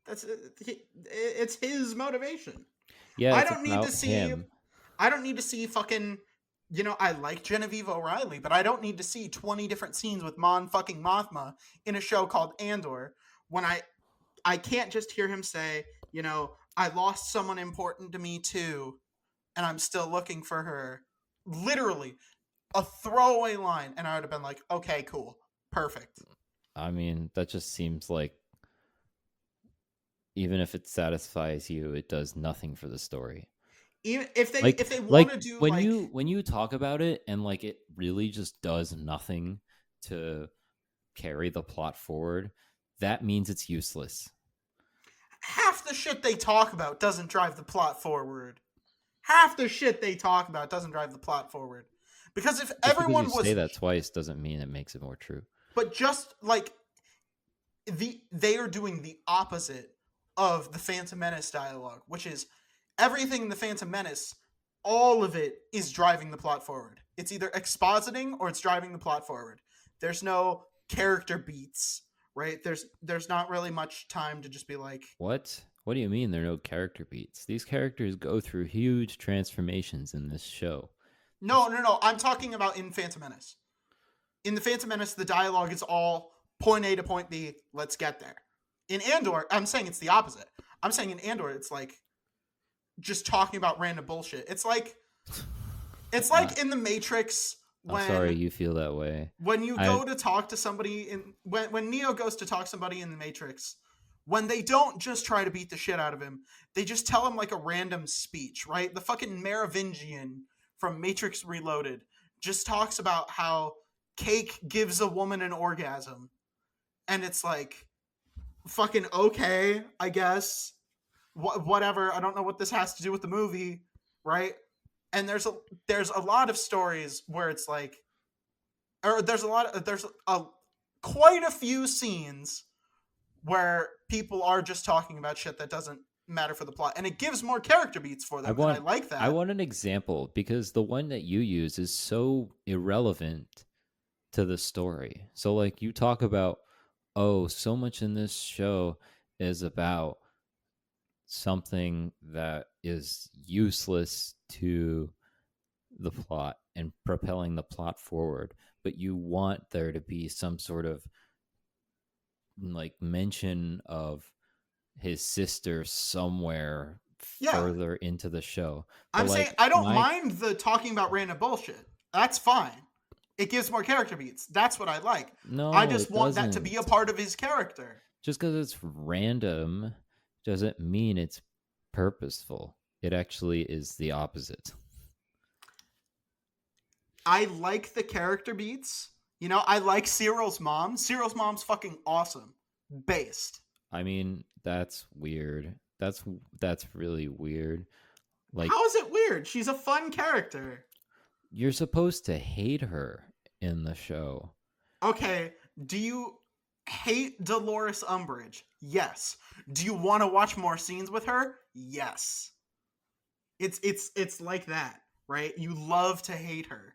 It's his motivation. Yeah, I it's don't need about to see. him. I don't need to see fucking. You know, I like Genevieve O'Reilly, but I don't need to see 20 different scenes with Mon fucking Mothma in a show called Andor when I can't just hear him say, you know, I lost someone important to me too, and I'm still looking for her. Literally, a throwaway line, and I would have been like, okay, cool, perfect. I mean, that just seems like even if it satisfies you, it does nothing for the story. Even if they Like, if they want to do when like you talk about it and like it really just does nothing to carry the plot forward, that means it's useless. half the shit they talk about doesn't drive the plot forward. Half the shit they talk about doesn't drive the plot forward. Because if Just everyone because you was say that twice doesn't mean it makes it more true. but just like they are doing the opposite of the Phantom Menace dialogue, which is everything in the Phantom Menace, all of it is driving the plot forward. It's either expositing or it's driving the plot forward. There's no character beats, right? There's not really much time to just be like, What? What do you mean there are no character beats? These characters go through huge transformations in this show. no. I'm talking about in Phantom Menace. In the Phantom Menace, the dialogue is all point A to point B. Let's get there. In Andor, I'm saying it's the opposite. I'm saying in Andor, it's like just talking about random bullshit. It's like in the Matrix when I'm sorry you feel that way. when you go to talk to somebody in when Neo goes to talk to somebody in the Matrix, when they don't just try to beat the shit out of him, they just tell him like a random speech, right? The fucking Merovingian from Matrix Reloaded just talks about how cake gives a woman an orgasm. And it's like, fucking okay, I guess. Whatever. I don't know what this has to do with the movie, right? And there's a lot of stories where it's like, or there's quite a few scenes where people are just talking about shit that doesn't matter for the plot, and it gives more character beats for them. I like that. I want an example because the one that you use is so irrelevant to the story. So like you talk about, oh, so much in this show is about something that is useless to the plot and propelling the plot forward, but you want there to be some sort of like mention of his sister somewhere further into the show. I'm saying I don't mind the talking about random bullshit. That's fine. It gives more character beats. That's what I like. No, I just want that to be a part of his character. Just because it's random doesn't mean it's purposeful. It actually is the opposite. I like the character beats. You know, I like Cyril's mom. Cyril's mom's fucking awesome. Based. I mean, that's weird. That's really weird. Like, how is it weird? She's a fun character. You're supposed to hate her in the show. Okay, hate Dolores Umbridge? Yes. Do you want to watch more scenes with her? Yes. It's like that, right? You love to hate her.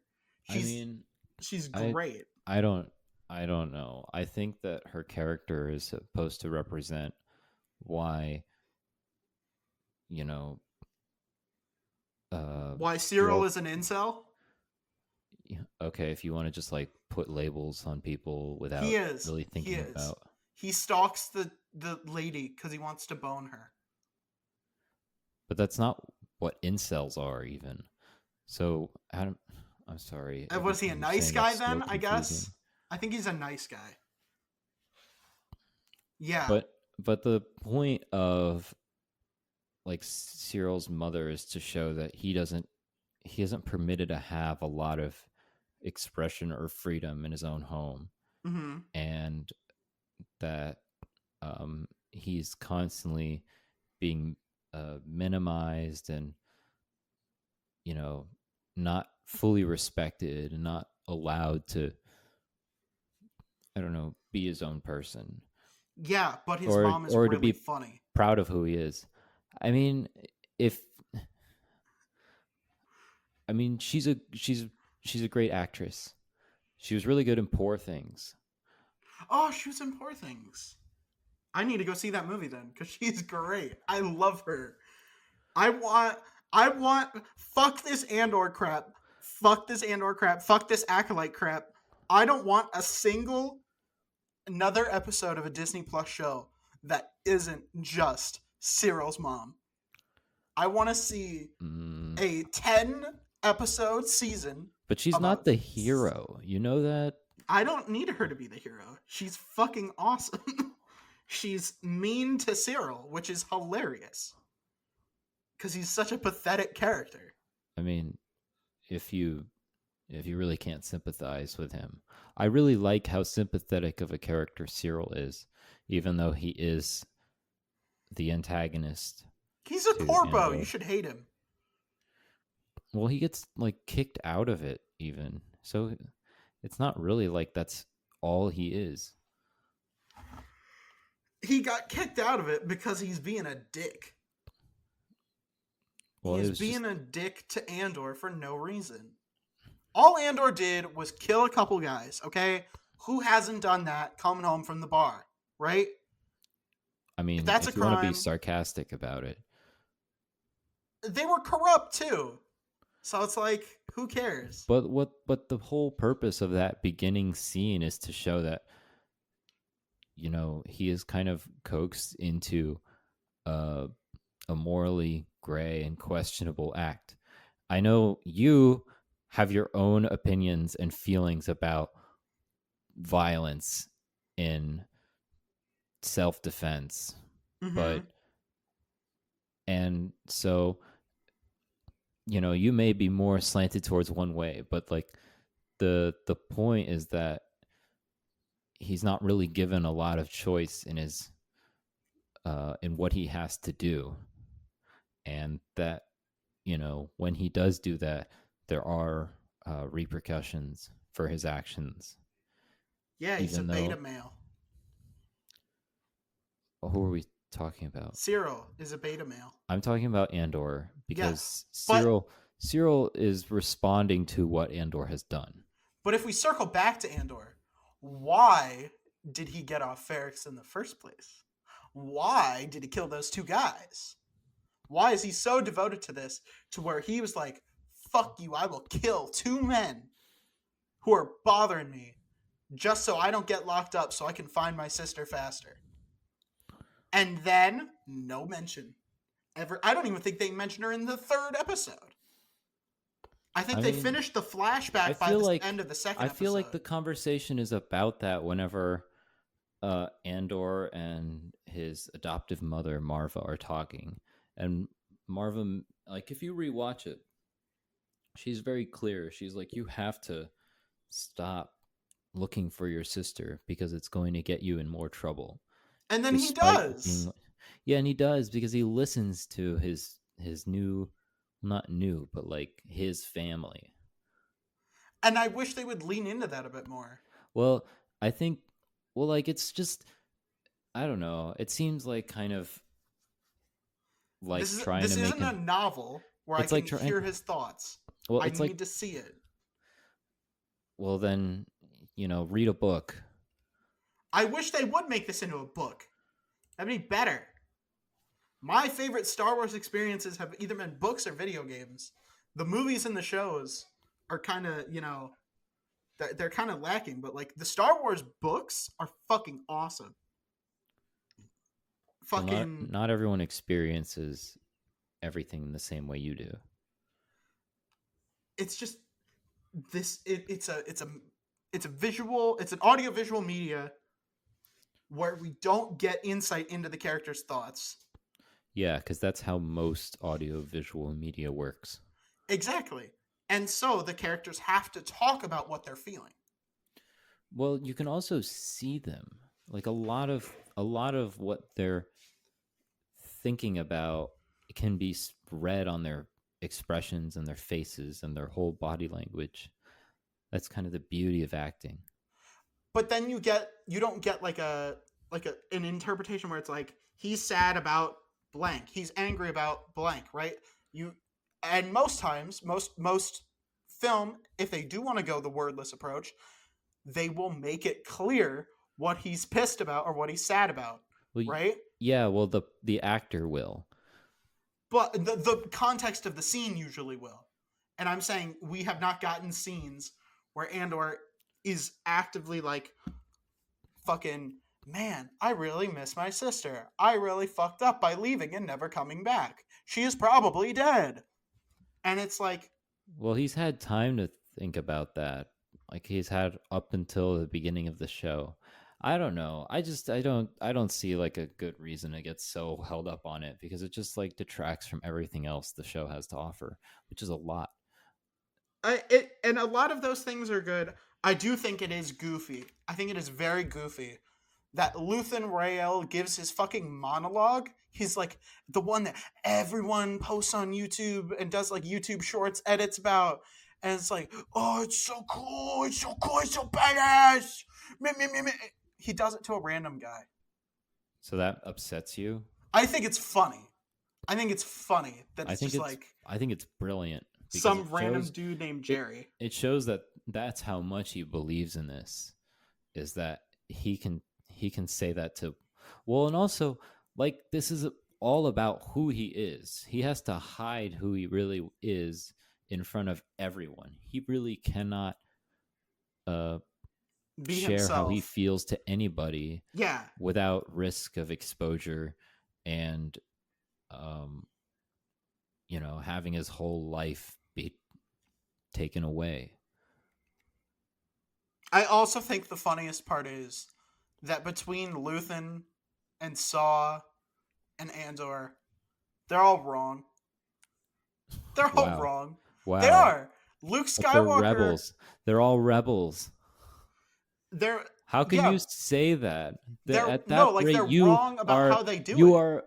I mean, She's I great. I don't I don't know. I think that her character is supposed to represent why, you know, Why we Cyril all is an incel? okay, if you want to just like put labels on people without He is. really He thinking is. about. He stalks the lady because he wants to bone her. But that's not what incels are even. So I'm sorry. Was he a everything you're nice saying guy is so then? I guess. confusing. I think he's a nice guy. Yeah. But the point of like Cyril's mother is to show that he isn't permitted to have a lot of expression or freedom in his own home, Mm-hmm. and that he's constantly being minimized and not fully respected and not allowed to, I don't know, be his own person Yeah, but his or mom is or really to be funny. proud of who he is. I mean, if I mean she's a great actress. She was really good in Poor Things. Oh, she was in Poor Things. I need to go see that movie then because she's great. I love her. I want. Fuck this Andor crap. Fuck this Andor crap. Fuck this Acolyte crap. I don't want another episode of a Disney Plus show that isn't just Cyril's mom. I want to see a 10 episode season. But she's not the hero. You know that? I don't need her to be the hero. She's fucking awesome. She's mean to Cyril, which is hilarious. Because he's such a pathetic character. I mean, if you really can't sympathize with him. I really like how sympathetic of a character Cyril is, even though he is the antagonist. He's a corpo. Andor. You should hate him. Well, he gets like kicked out of it even. So it's not really like that's all he is. He got kicked out of it because he's being a dick. Well, he's being a dick to Andor for no reason. All Andor did was kill a couple guys, okay? Who hasn't done that coming home from the bar, right? I mean, if that's if a you crime, want to be sarcastic about it. They were corrupt too. So it's like, who cares? But the whole purpose of that beginning scene is to show that he is kind of coaxed into a morally gray and questionable act. I know you have your own opinions and feelings about violence in self-defense, Mm-hmm. and so you may be more slanted towards one way, but like the point is that he's not really given a lot of choice in his in what he has to do, and that when he does do that, there are repercussions for his actions. Yeah, he's a beta male. Who are we talking about? Cyril is a beta male. I'm talking about Andor because Yeah, Cyril is responding to what Andor has done. But if we circle back to Andor, why did he get off Ferrix in the first place? Why did he kill those two guys? Why is he so devoted to this to where he was like, fuck you, I will kill two men who are bothering me just so I don't get locked up so I can find my sister faster. And then, no mention. I don't even think they mentioned her in the third episode. I think they finished the flashback by the end of the second episode. I feel like the conversation is about that whenever Andor and his adoptive mother, Marva, are talking. And Marva, like, if you rewatch it, she's very clear. She's like, you have to stop looking for your sister because it's going to get you in more trouble. And then he does. Yeah, and he does because he listens to his new, not new, but like his family. And I wish they would lean into that a bit more. Well, I think Well, like it's just I don't know. It seems like kind of like trying This to make isn't a novel where I it's like can trying hear his thoughts. well, I it's like need to see it. well then, read a book. I wish they would make this into a book. That'd be better. My favorite Star Wars experiences have either been books or video games. The movies and the shows are kind of, they're kind of lacking, but like the Star Wars books are fucking awesome. Well, Fucking not everyone experiences everything in the same way you do. it's just it's an audio visual media where we don't get insight into the character's thoughts. Yeah, because that's how most audio visual media works. Exactly. And so the characters have to talk about what they're feeling. Well, you can also see them. Like a lot of what they're thinking about can be read on their expressions and their faces and their whole body language. That's kind of the beauty of acting. But then you don't get like an interpretation where it's like he's sad about blank, he's angry about blank, right? And most times, most film, if they do want to go the wordless approach, they will make it clear what he's pissed about or what he's sad about, Well, right? yeah, well the actor will. But the context of the scene usually will. And I'm saying we have not gotten scenes where Andor is actively like, fucking, man, I really miss my sister. I really fucked up by leaving and never coming back. She is probably dead. And it's like, Well, he's had time to think about that. Like he's had up until the beginning of the show. I don't know. I don't see like a good reason to get so held up on it because it just like detracts from everything else the show has to offer, which is a lot. and a lot of those things are good. I do think it is goofy. I think it is very goofy that Luthen Rael gives his fucking monologue. He's like the one that everyone posts on YouTube and does like YouTube shorts edits about. And it's like, oh, it's so cool. It's so cool. It's so badass. Me, me, me, me. He does it to a random guy. So that upsets you? I think it's funny. I think it's funny that it's just like I think it's brilliant. because some it random shows- dude named Jerry. It shows that that's how much he believes in this, is that he can say that to, well, and also like this is all about who he is. He has to hide who he really is in front of everyone. He really cannot Be share himself. how he feels to anybody Yeah. without risk of exposure and having his whole life be taken away. I also think the funniest part is that between Luthen and Saw and Andor, they're all wrong. They're all Wow. wrong. Wow. They are. Luke But they're Skywalker. rebels. They're all rebels. They're How can Yeah. you say that? They're At that no, like rate, they're you wrong about are, how they do you it.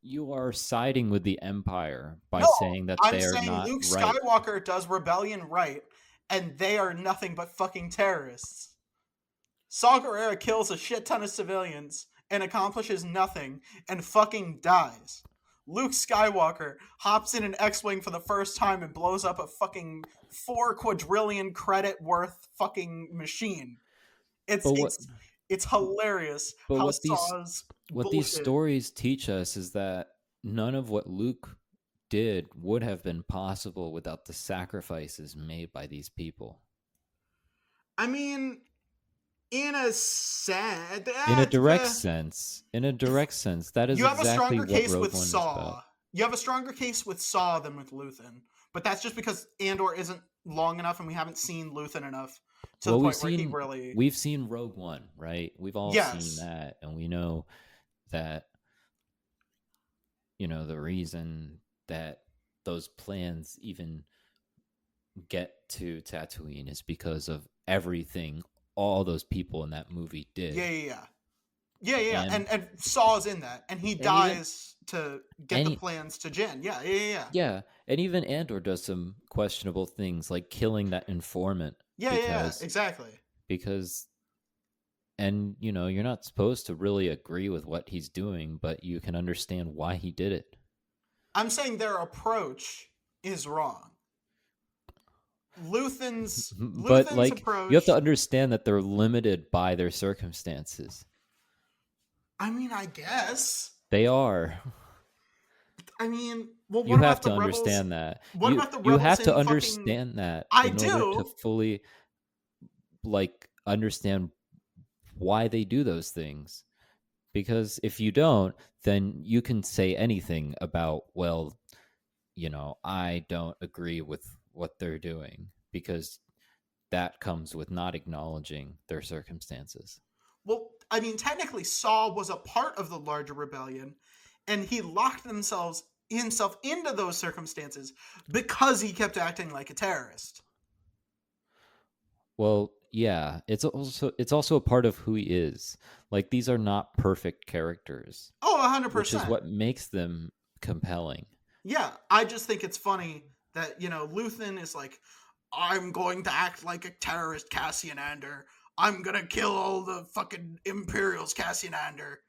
you are siding with the Empire by No, saying that I'm they are saying not Luke right. Skywalker does rebellion right, and they are nothing but fucking terrorists. Saw Gerrera kills a shit ton of civilians and accomplishes nothing and fucking dies. Luke Skywalker hops in an X-Wing for the first time and blows up a fucking 4 quadrillion credit worth fucking machine. It's But what- it's hilarious But how what these- Saw's What these bullshit- stories teach us is that none of what Luke did would have been possible without the sacrifices made by these people. I mean, in a sad, In a direct sense, that is you have a exactly stronger what case Rogue with One is Saw. about. You have a stronger case with Saw than with Luthen, but that's just because Andor isn't long enough and we haven't seen Luthen enough to Well, the we've point where he seen- really. We've seen Rogue One, right? We've all Yes. seen that, and we know that the reason that those plans even get to Tatooine is because of everything all those people in that movie did. Yeah. And Saw's in that, and he dies to get and the he- plans to Jin. Yeah. Yeah, and even Andor does some questionable things, like killing that informant. Yeah, because, exactly. Because and you're not supposed to really agree with what he's doing, but you can understand why he did it. I'm saying their approach is wrong. Luthen's But like, approach. you have to understand that they're limited by their circumstances. I mean, I guess They are. I mean, well, what You about have the to rebels? understand that. What about the You rebels have in to fucking- understand that I in order to do. fully like understand why they do those things. Because if you don't, then you can say anything about, well, I don't agree with what they're doing, because that comes with not acknowledging their circumstances. Well, I mean, technically, Saul was a part of the larger rebellion, and he locked himself into those circumstances because he kept acting like a terrorist. Well, yeah, it's also a part of who he is. Like, these are not perfect characters, Oh, 100%. which is what makes them compelling. Yeah, I just think it's funny that, Luthen is like, I'm going to act like a terrorist, Cassian Andor. I'm going to kill all the fucking Imperials, Cassian Andor,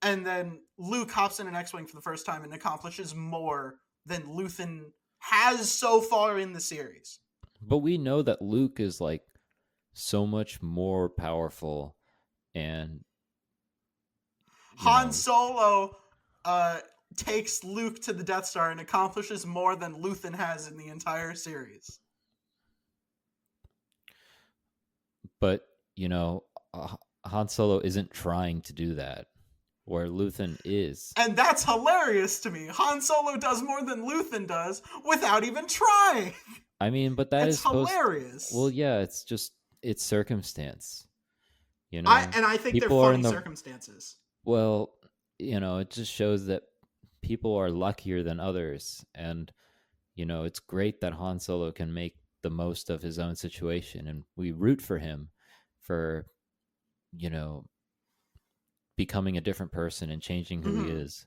And then Luke hops in an X-Wing for the first time and accomplishes more than Luthen has so far in the series. But we know that Luke is like so much more powerful, and Han Solo takes Luke to the Death Star and accomplishes more than Luthen has in the entire series. But Han Solo isn't trying to do that, where Luthen is. And that's hilarious to me. Han Solo does more than Luthen does without even trying. I mean, but that it's is hilarious. Well, yeah, it's circumstance. I think people they're are funny circumstances. Well, it just shows that people are luckier than others, and it's great that Han Solo can make the most of his own situation, and we root for him for becoming a different person and changing who he is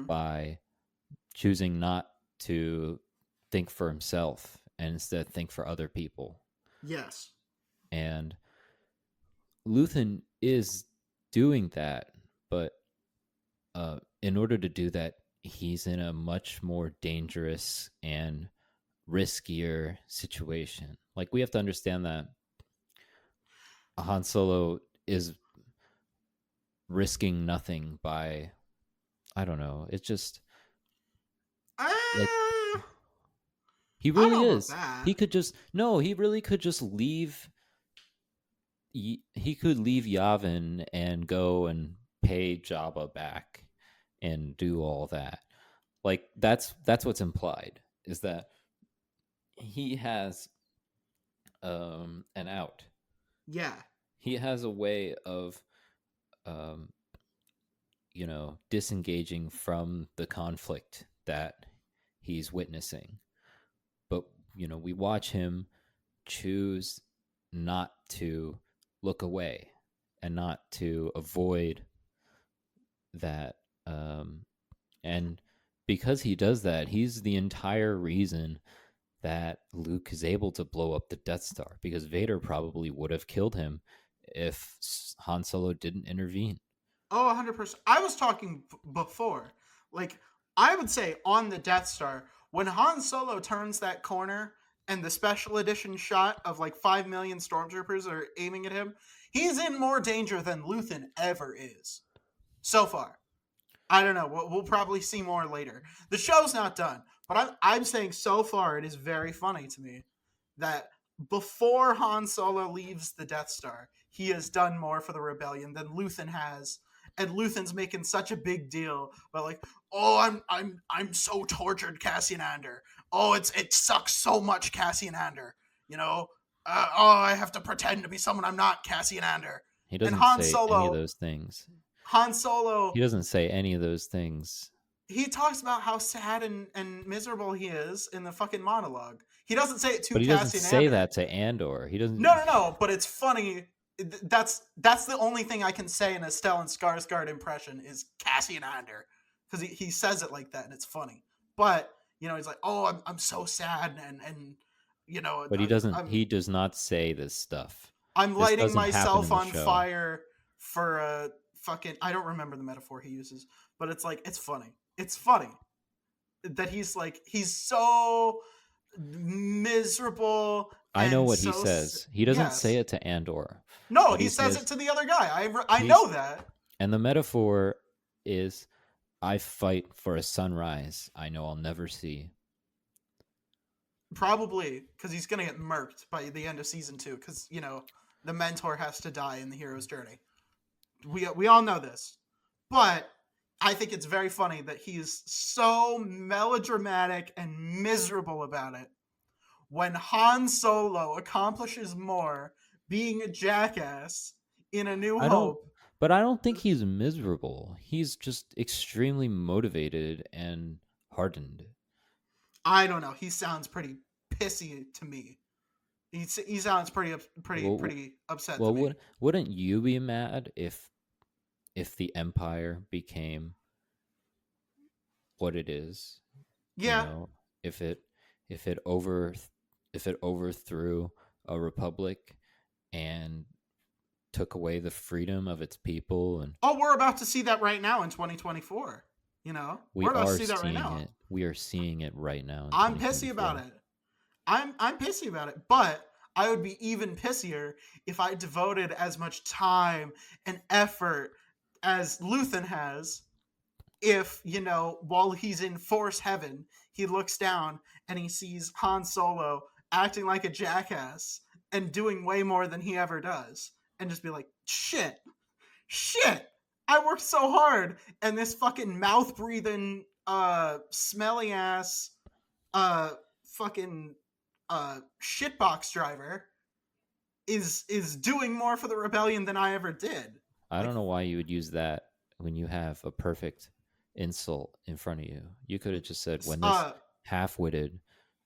by choosing not to think for himself and instead think for other people. Yes. And Luthen is doing that, but in order to do that, he's in a much more dangerous and riskier situation. Like, we have to understand that Han Solo is risking nothing by, I don't know, it's just like, he really is. He could just he really could just leave. He could leave Yavin and go and pay Jabba back and do all that. Like, that's what's implied, is that he has an out. Yeah. He has a way of disengaging from the conflict that he's witnessing. But we watch him choose not to look away and not to avoid that, and because he does that, he's the entire reason that Luke is able to blow up the Death Star, because Vader probably would have killed him if Han Solo didn't intervene. Oh, 100%. I was talking before. Like, I would say on the Death Star, when Han Solo turns that corner and the special edition shot of like 5 million stormtroopers are aiming at him, he's in more danger than Luthen ever is. So far. I don't know. We'll probably see more later. The show's not done, but I'm saying so far it is very funny to me that before Han Solo leaves the Death Star, he has done more for the rebellion than Luthen has, and Luthen's making such a big deal about like, oh, I'm so tortured, Cassian Andor. Oh, it sucks so much, Cassian Andor. I have to pretend to be someone I'm not, Cassian Andor. He doesn't say any of those things. Han Solo. He doesn't say any of those things. He talks about how sad and miserable he is in the fucking monologue. He doesn't say it to Cassian Andor. But he doesn't say that to Andor. He doesn't. No. But it's funny. That's the only thing I can say in a Stellan Skarsgård impression is Cassian Andor, because he says it like that and it's funny. But he's like, oh, I'm so sad and But he doesn't. He does not say this stuff. I'm This lighting doesn't happen myself in the on show. fire for a fucking. I don't remember the metaphor he uses, but it's like it's funny. It's funny that he's so miserable. I know And what he so says. He doesn't yes. say it to Andor. No, What he he says it says, to the other guy. I he's- know that. and the metaphor is, I fight for a sunrise I know I'll never see. Probably because he's gonna get murked by the end of season 2. Because the mentor has to die in the hero's journey. We all know this, but I think it's very funny that he's so melodramatic and miserable about it. When Han Solo accomplishes more being a jackass in A New Hope. But I don't think he's miserable. He's just extremely motivated and hardened. I don't know. He sounds pretty pissy to me. He sounds pretty upset to me. Wouldn't you be mad if the Empire became what it is? Yeah. You know, if it overthrew a republic and took away the freedom of its people, and we're about to see that right now in 2024. We're about to see that right now. We are seeing it right now. I'm pissy about it. I'm pissy about it, but I would be even pissier if I devoted as much time and effort as Luthen has. If, while he's in Force Heaven, he looks down and he sees Han Solo acting like a jackass and doing way more than he ever does. And just be like, shit, I worked so hard. And this fucking mouth-breathing, smelly ass, fucking, shitbox driver is doing more for the rebellion than I ever did. I don't know why you would use that when you have a perfect insult in front of you. You could have just said, when this half-witted,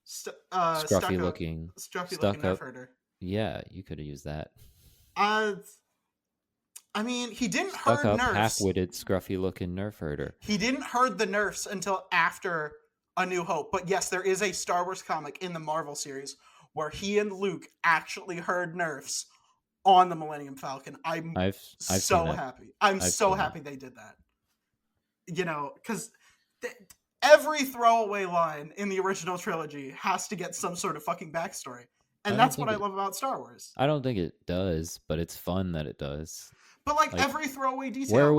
scruffy-looking nerf herder. Yeah, you could have used that. I mean, he didn't Stuck herd up, nerfs. half-witted, scruffy-looking nerf herder. He didn't herd the nerfs until after A New Hope. But yes, there is a Star Wars comic in the Marvel series where he and Luke actually herd nerfs on the Millennium Falcon. I've so happy. I'm so happy they did that. Because every throwaway line in the original trilogy has to get some sort of fucking backstory. And that's what I love about Star Wars. I don't think it does, but it's fun that it does. But like every throwaway detail.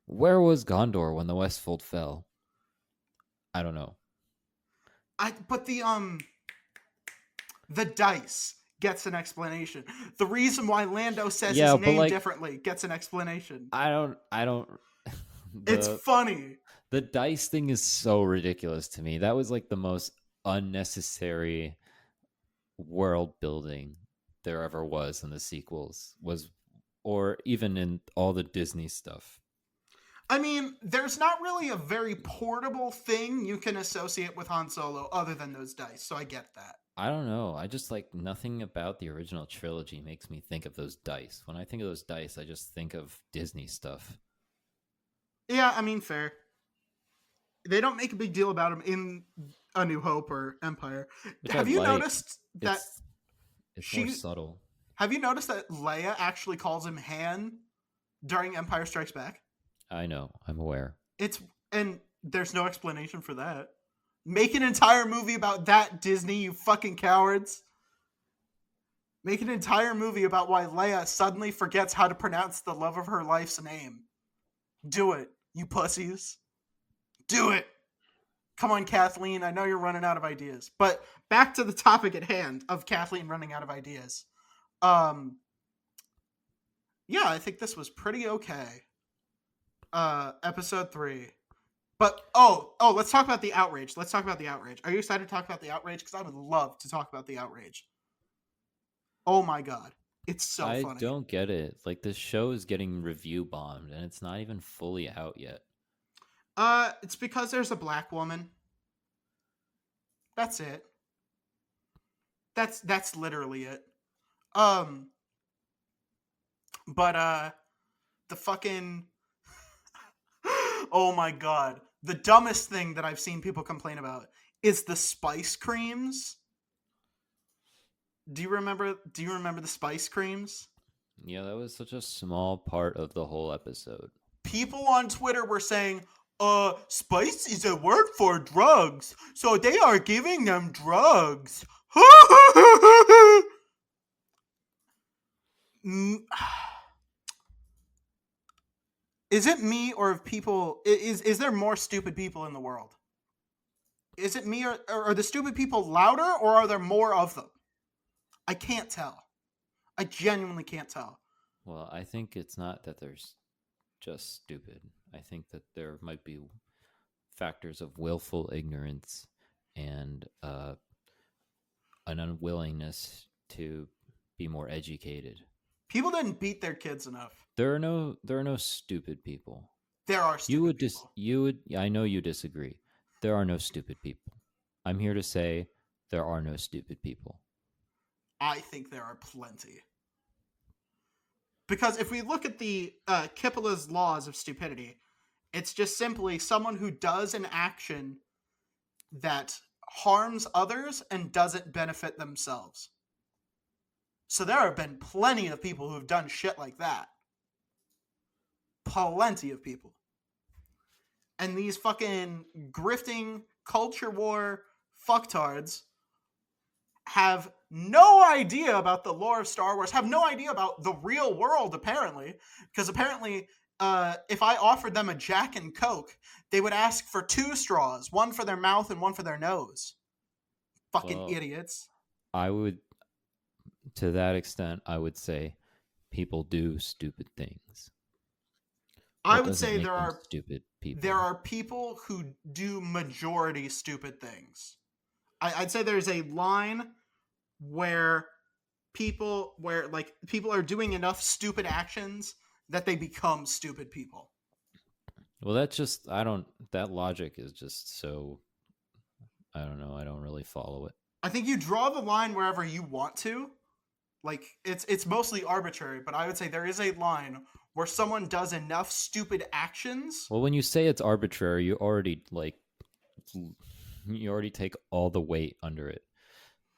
Where was Gondor when the Westfold fell? I don't know. But the dice gets an explanation. The reason why Lando says his name differently gets an explanation. I don't. It's funny. The dice thing is so ridiculous to me. That was like the most unnecessary world building there ever was in the sequels, or even in all the Disney stuff. I mean, there's not really a very portable thing you can associate with Han Solo other than those dice, so I get that. I don't know. I just nothing about the original trilogy makes me think of those dice. When I think of those dice, I just think of Disney stuff. Yeah, I mean, fair. They don't make a big deal about them in A New Hope or Empire. Have you noticed that it's more subtle? Have you noticed that Leia actually calls him Han during Empire Strikes Back? I know. I'm aware. And there's no explanation for that. Make an entire movie about that, Disney, you fucking cowards. Make an entire movie about why Leia suddenly forgets how to pronounce the love of her life's name. Do it, you pussies. Do it. Come on, Kathleen. I know you're running out of ideas. But back to the topic at hand of Kathleen running out of ideas. Yeah, I think this was pretty okay. Episode 3. But, let's talk about the outrage. Are you excited to talk about the outrage? Because I would love to talk about the outrage. Oh my god. It's so funny. I don't get it. Like, this show is getting review bombed, and it's not even fully out yet. It's because there's a black woman. That's it. That's literally it. But the fucking oh my god. The dumbest thing that I've seen people complain about is the spice creams. Do you remember the spice creams? Yeah, that was such a small part of the whole episode. People on Twitter were saying, spice is a word for drugs, so they are giving them drugs. Mm, Is it me, or if people is there more stupid people in the world? Is it me, or are the stupid people louder, or are there more of them? I can't tell. I genuinely can't tell. Well, I think it's not that they're just stupid. I think that there might be factors of willful ignorance and an unwillingness to be more educated. People didn't beat their kids enough. There are no stupid people. There are stupid people. I know you disagree. There are no stupid people. I'm here to say there are no stupid people. I think there are plenty. Because if we look at the Kippela's laws of stupidity, it's just simply someone who does an action that harms others and doesn't benefit themselves. So there have been plenty of people who have done shit like that. Plenty of people. And these fucking grifting culture war fucktards have no idea about the lore of Star Wars, have no idea about the real world, apparently. Because apparently, if I offered them a Jack and Coke, they would ask for 2 straws, one for their mouth and one for their nose. Fucking idiots. I would, to that extent, I would say people do stupid things. I would say there are stupid people. There are people who do majority stupid things. I'd say there's a line where people are doing enough stupid actions that they become stupid people. Well, that logic is just so, I don't know, I don't really follow it. I think you draw the line wherever you want to. Like, it's mostly arbitrary, but I would say there is a line where someone does enough stupid actions. Well, when you say it's arbitrary, you already take all the weight under it.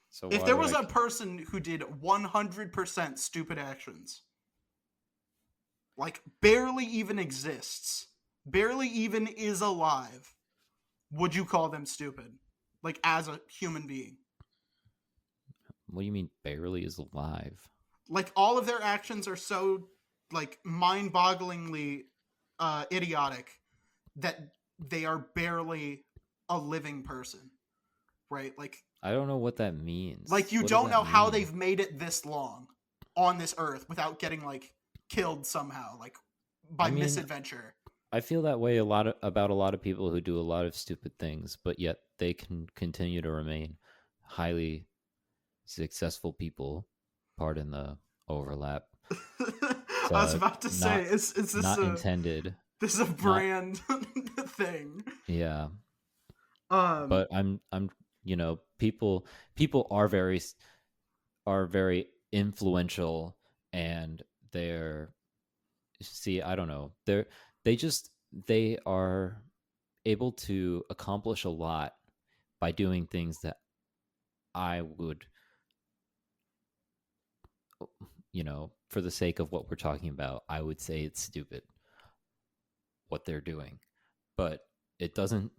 So if there was a person who did 100% stupid actions, like barely even exists, barely even is alive, would you call them stupid? Like, as a human being? What do you mean barely is alive? Like, all of their actions are so, like, mind-bogglingly idiotic that they are barely a living person, right? Like, I don't know what that means. Like, you don't know how they've made it this long on this earth without getting, like, killed somehow, like, by misadventure. I feel that way about a lot of people who do a lot of stupid things, but yet they can continue to remain highly successful people. Pardon the overlap. I was about to say, is this not intended? This is a brand thing. Yeah. But I'm people are very influential, and I don't know, they are able to accomplish a lot by doing things that I would, for the sake of what we're talking about, I would say it's stupid what they're doing, but it doesn't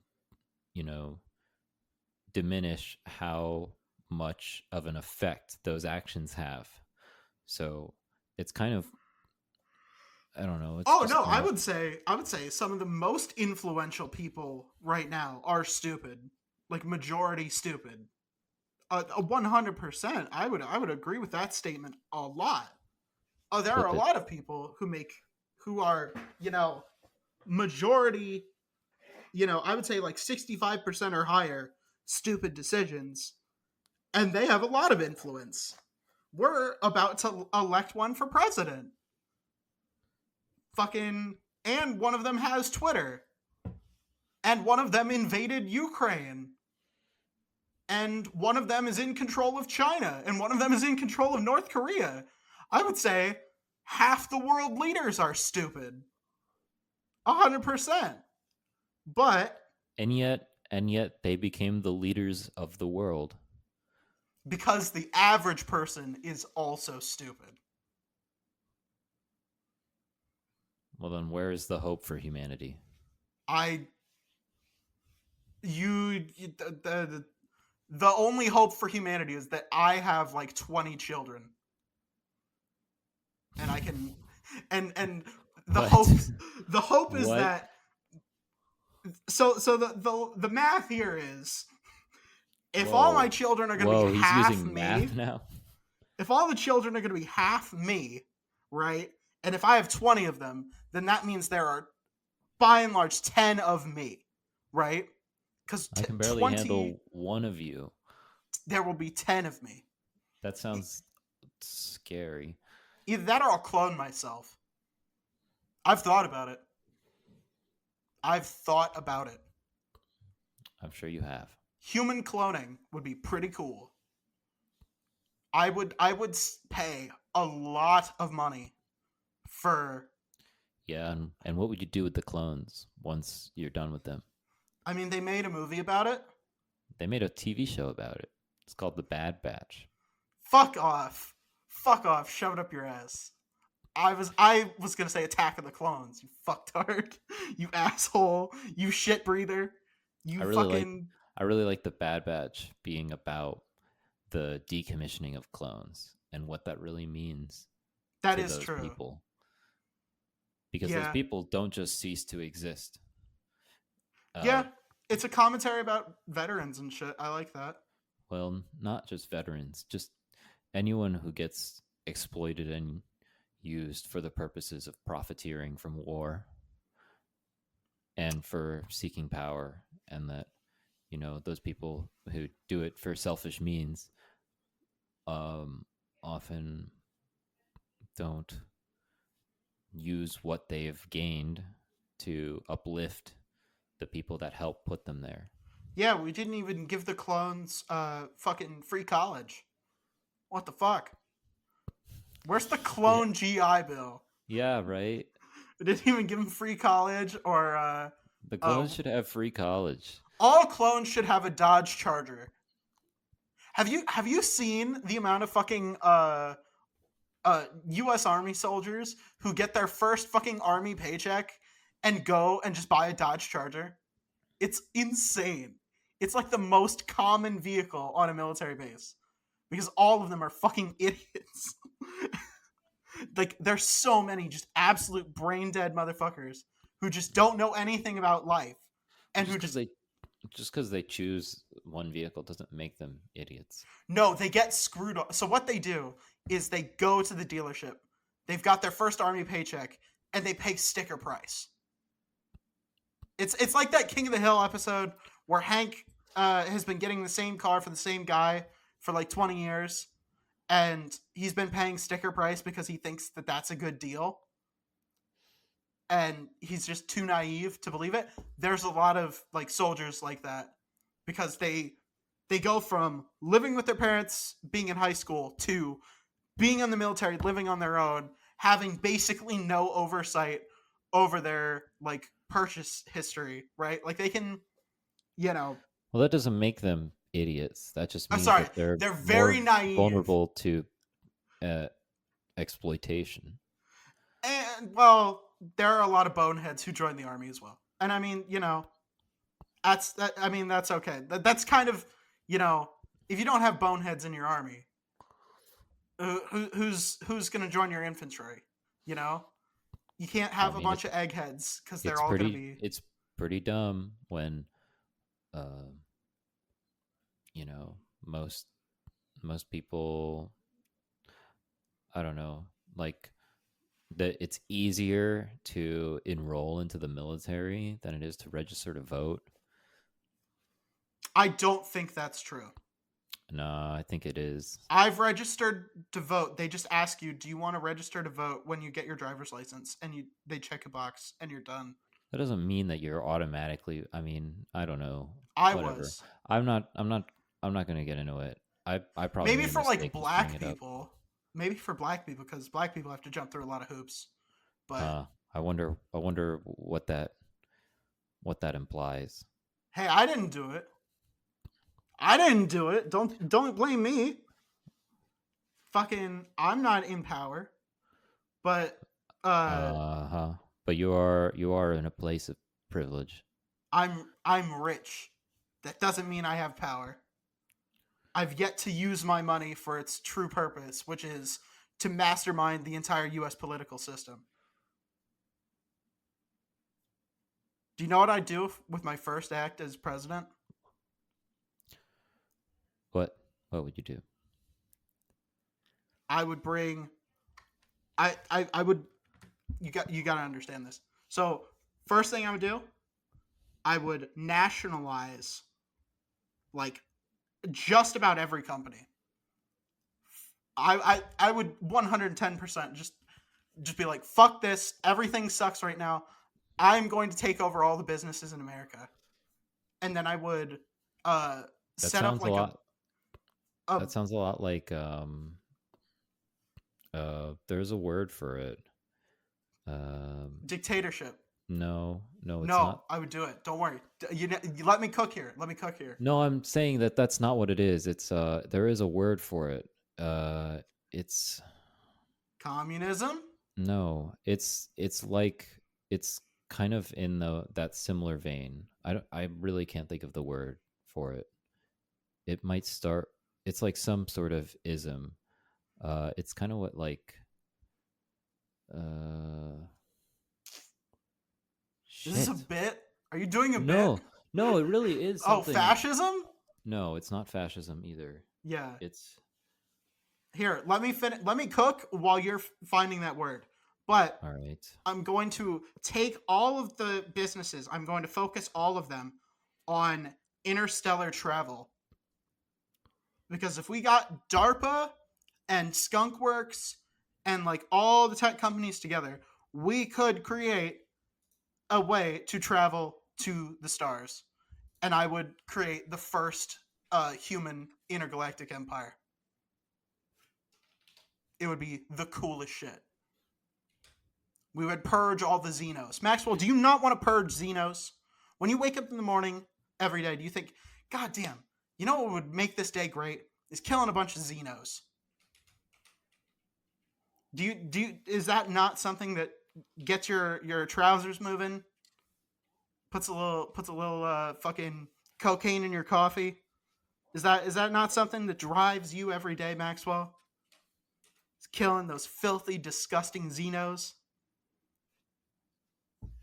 diminish how much of an effect those actions have. So it's kind of, I don't know. I would say some of the most influential people right now are stupid, like majority stupid. 100%. I would agree with that statement a lot. There are a lot of people who are, majority, I would say like 65% or higher stupid decisions, and they have a lot of influence. We're about to elect one for president. And one of them has Twitter. And one of them invaded Ukraine. And one of them is in control of China. And one of them is in control of North Korea. I would say half the world leaders are stupid. 100%. But... And yet they became the leaders of the world. Because the average person is also stupid. Well, then where is the hope for humanity? The only hope for humanity is that I have like 20 children, and I can, and the What? hope is What? that. So the math here is, if all my Whoa. children are going to Whoa, be he's half using me, math now? if all the children are going to be half me, right? And if I have 20 of them, then that means there are, by and large, 10 of me, right? Because I can barely 20, handle one of you. there will be 10 of me. That sounds scary. Either that or I'll clone myself. I've thought about it. I'm sure you have. Human cloning would be pretty cool. I would pay a lot of money for. Yeah, and what would you do with the clones once you're done with them? I mean, they made a movie about it. They made a TV show about it. It's called The Bad Batch. Fuck off. Shove it up your ass. I was gonna say Attack of the Clones. You fucktard. You asshole. You shit breather. You I really like The Bad Batch being about the decommissioning of clones and what that really means. That to is those true. people. Because those people don't just cease to exist. Yeah, it's a commentary about veterans and shit. I like that. Well, not just veterans, just anyone who gets exploited and used for the purposes of profiteering from war and for seeking power, and that, you know, those people who do it for selfish means often don't use what they've gained to uplift the people that help put them there. Yeah, we didn't even give the clones fucking free college. What the fuck? Where's the clone GI Bill? Yeah, right. We didn't even give them free college or the clones should have free college. All clones should have a Dodge Charger. Have you seen the amount of fucking U.S. Army soldiers who get their first fucking Army paycheck and go and just buy a Dodge Charger? It's insane. It's like the most common vehicle on a military base because all of them are fucking idiots. Like, there's so many just absolute brain dead motherfuckers who just don't know anything about life, and just because they choose one vehicle doesn't make them idiots. No, they get screwed up. So what they do is they go to the dealership. They've got their first Army paycheck, and they pay sticker price. It's like that King of the Hill episode where Hank has been getting the same car for the same guy for like 20 years, and he's been paying sticker price because he thinks that that's a good deal. And he's just too naive to believe it. There's a lot of like soldiers like that because they go from living with their parents, being in high school, to being in the military, living on their own, having basically no oversight over their like purchase history, right? Like they can, you know. Well, that doesn't make them idiots. That just means that they're very naive, vulnerable to exploitation. And well, there are a lot of boneheads who join the Army as well. And I mean, you know, that's okay. That's kind of, you know, if you don't have boneheads in your army, who's going to join your infantry? You know, you can't have a bunch of eggheads because they're all going to be. It's pretty dumb when, you know, most people, I don't know, like that it's easier to enroll into the military than it is to register to vote. I don't think that's true. No, I think it is. I've registered to vote. They just ask you, do you want to register to vote when you get your driver's license? And they check a box and you're done. That doesn't mean that you're automatically, I mean, I don't know. Whatever. I'm not going to get into it. I probably maybe for like black people. Maybe for black people, because black people have to jump through a lot of hoops. But I wonder what that implies. Hey, I didn't do it. Don't blame me. Fucking, I'm not in power. But But you are in a place of privilege. I'm rich. That doesn't mean I have power. I've yet to use my money for its true purpose, which is to mastermind the entire US political system. Do you know what I'd do with my first act as president? What would you do? I would bring I would you got to understand this. So, first thing I would do, I would nationalize like just about every company. I would 110% just be like, fuck this, everything sucks right now. I'm going to take over all the businesses in America. And then I would That set up sounds like a lot. a That sounds a lot like there's a word for it. dictatorship. No, it's No, not. I would do it. Don't worry. You let me cook here. No, I'm saying that that's not what it is. It's there is a word for it. It's Communism? no, it's like it's kind of in that similar vein. I really can't think of the word for it. It might start. It's like some sort of ism. It's kind of what like Is this a shit. bit? Are you doing a No, bit? no, it really is Oh, something. fascism? No, it's not fascism either. Yeah. It's Here, let me finish. Let me cook while you're finding that word. But all right. I'm going to take all of the businesses. I'm going to focus all of them on interstellar travel. Because if we got DARPA and Skunkworks and like all the tech companies together, we could create a way to travel to the stars. And I would create the first human intergalactic empire. It would be the coolest shit. We would purge all the Xenos. Maxwell, do you not want to purge Xenos? When you wake up in the morning every day, do you think, God damn, you know what would make this day great? Is killing a bunch of Xenos. Is that not something that gets your trousers moving? Puts a little fucking cocaine in your coffee? Is that not something that drives you every day, Maxwell? It's killing those filthy, disgusting Xenos.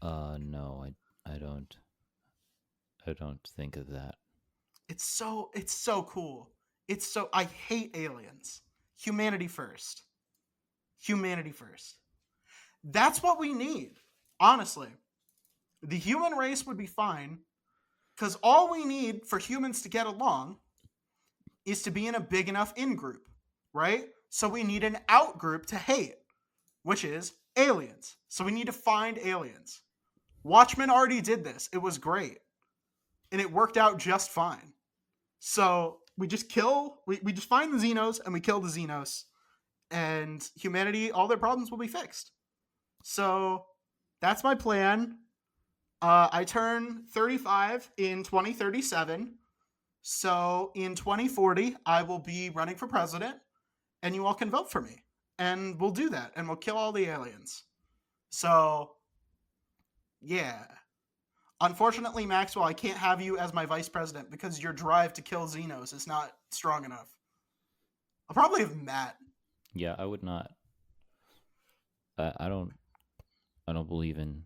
No, I don't think of that. It's so cool. I hate aliens. Humanity first. Humanity first. That's what we need. Honestly. The human race would be fine because all we need for humans to get along is to be in a big enough in-group, right? So we need an out-group to hate, which is aliens. So we need to find aliens. Watchmen already did this. It was great. And it worked out just fine. So we just we just find the Xenos and we kill the Xenos. And humanity, all their problems will be fixed. So that's my plan. I turn 35 in 2037. So in 2040, I will be running for president. And you all can vote for me. And we'll do that. And we'll kill all the aliens. So, yeah. Unfortunately, Maxwell, I can't have you as my vice president because your drive to kill Xenos is not strong enough. I'll probably have Matt. Yeah, I would not. I don't believe in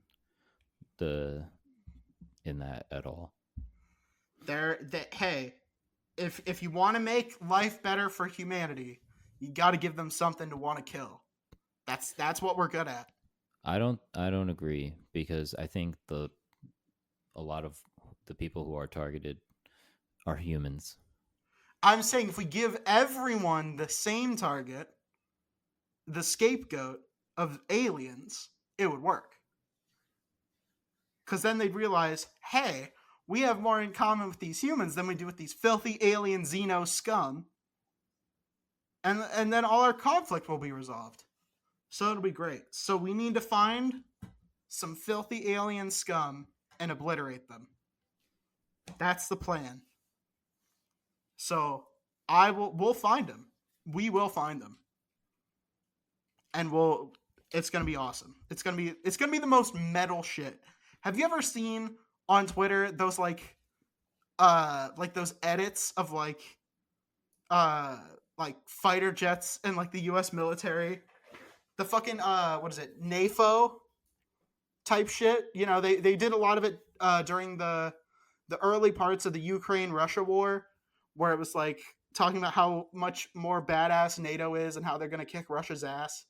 that at all. Hey, if you want to make life better for humanity, you got to give them something to want to kill. That's what we're good at. I don't agree because I think a lot of the people who are targeted are humans. I'm saying if we give everyone the same target, the scapegoat of aliens, it would work. Because then they'd realize, hey, we have more in common with these humans than we do with these filthy alien Xeno scum. And then all our conflict will be resolved. So it'll be great. So we need to find some filthy alien scum and obliterate them. That's the plan. So we'll find them. We will find them. And It's gonna be awesome. It's gonna be the most metal shit. Have you ever seen on Twitter those like those edits of like fighter jets and like the US military? The fucking what is it? NAFO type shit. You know, they did a lot of it during the early parts of the Ukraine-Russia war, where it was like talking about how much more badass NATO is and how they're going to kick Russia's ass.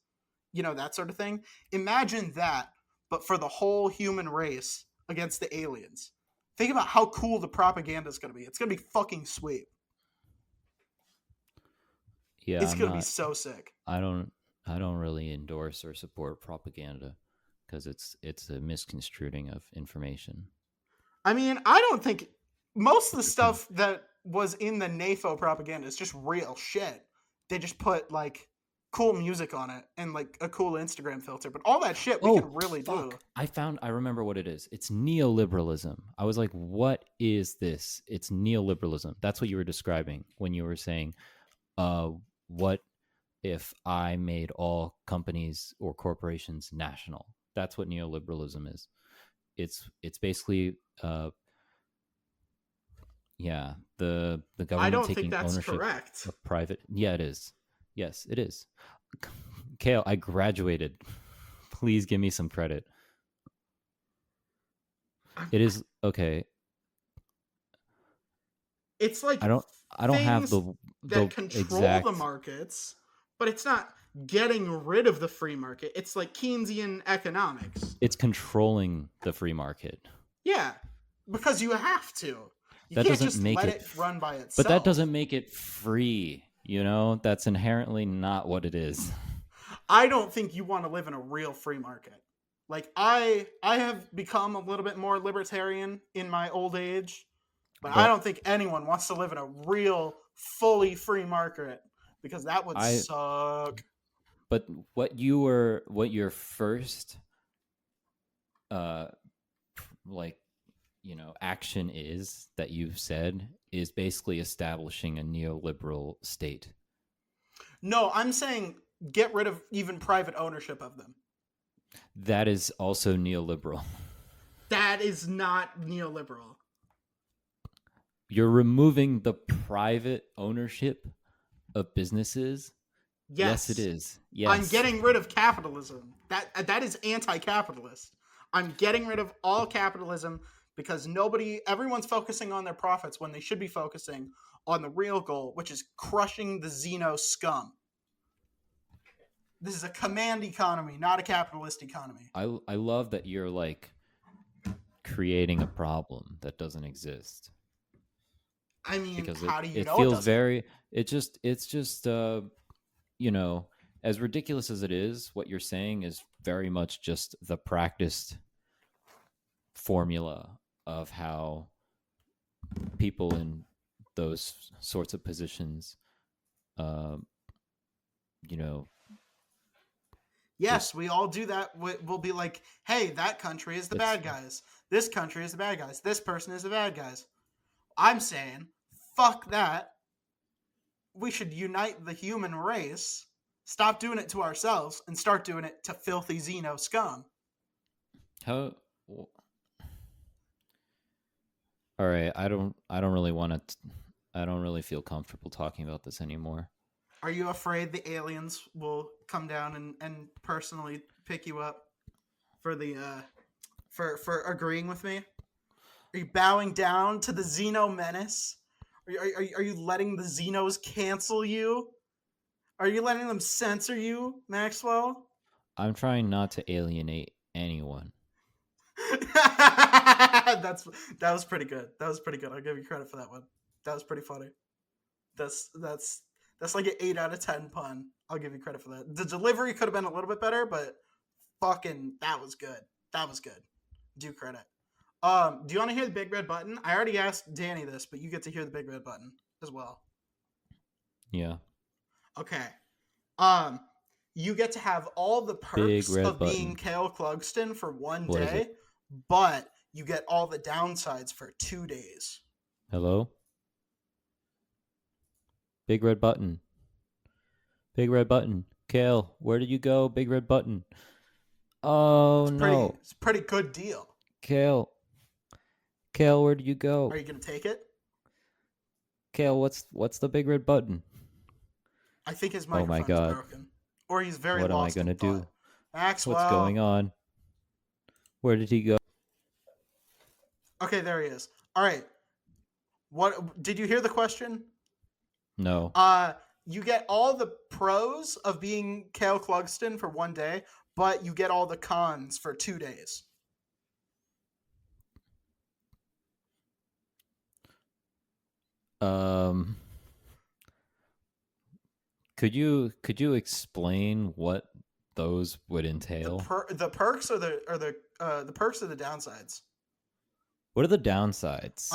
You know, that sort of thing. Imagine that, but for the whole human race against the aliens. Think about how cool the propaganda is going to be. It's going to be fucking sweet. Yeah, It's going to be so sick. I don't really endorse or support propaganda because it's a misconstruing of information. I mean, I don't think most of the stuff that was in the NAFO propaganda is just real shit. They just put like cool music on it and like a cool Instagram filter, but all that shit we can really do. I remember what it is. It's neoliberalism. I was like, what is this? It's neoliberalism. That's what you were describing when you were saying, what if I made all companies or corporations national? That's what neoliberalism is. It's basically the government I don't taking think that's ownership correct. of private. Yeah, it is. Yes, it is. Kale, I graduated. Please give me some credit. It is okay. It's like I don't have the control exact the markets, but it's not getting rid of the free market. It's like Keynesian economics. It's controlling the free market. Yeah, because you have to. You That can't doesn't just make let it it run by itself. But that doesn't make it free. You know, that's inherently not what it is. I don't think you want to live in a real free market. Like I have become a little bit more libertarian in my old age, but I don't think anyone wants to live in a real fully free market because that would suck. But what your first action is that you've said is basically establishing a neoliberal state. No, I'm saying get rid of even private ownership of them. That is also neoliberal. That is not neoliberal. You're removing the private ownership of businesses? Yes, it is. Yes. I'm getting rid of capitalism. That is anti-capitalist. I'm getting rid of all capitalism because everyone's focusing on their profits when they should be focusing on the real goal, which is crushing the Xeno scum. This is a command economy, not a capitalist economy. I love that you're like creating a problem that doesn't exist. I mean, because how do you it know feels it doesn't? very it's just as ridiculous as it is, what you're saying is very much just the practiced formula of how people in those sorts of positions Yes, we all do that. We'll be like, hey, that country is the bad guys. This country is the bad guys. This person is the bad guys. I'm saying, fuck that. We should unite the human race, stop doing it to ourselves, and start doing it to filthy Xeno scum. All right, I don't really want to. I don't really feel comfortable talking about this anymore. Are you afraid the aliens will come down and personally pick you up for the for agreeing with me? Are you bowing down to the Xeno menace? Are you letting the Xenos cancel you? Are you letting them censor you, Maxwell? I'm trying not to alienate anyone. That was pretty good. That was pretty good. I'll give you credit for that one. That was pretty funny. That's like an 8 out of 10 pun. I'll give you credit for that. The delivery could have been a little bit better, but fucking that was good. That was good. Due credit. Do you want to hear the big red button? I already asked Danny this, but you get to hear the big red button as well. Yeah. Okay. You get to have all the perks of being Kale Clugston for one day, but you get all the downsides for 2 days. Hello? Big red button. Big red button. Kale, where did you go? Big red button. Oh no. It's a pretty good deal. Kale. Kale, where did you go? Are you gonna take it? Kale, what's the big red button? I think his Oh my microphone's God. broken, or he's very What am I lost gonna in do? thought. Maxwell, What's going on? Where did he go? Okay, there he is. All right. What did you hear the question? No. You get all the pros of being Kale Clugston for 1 day, but you get all the cons for 2 days. Could you explain what those would entail? The perks or the perks or the downsides? What are the downsides?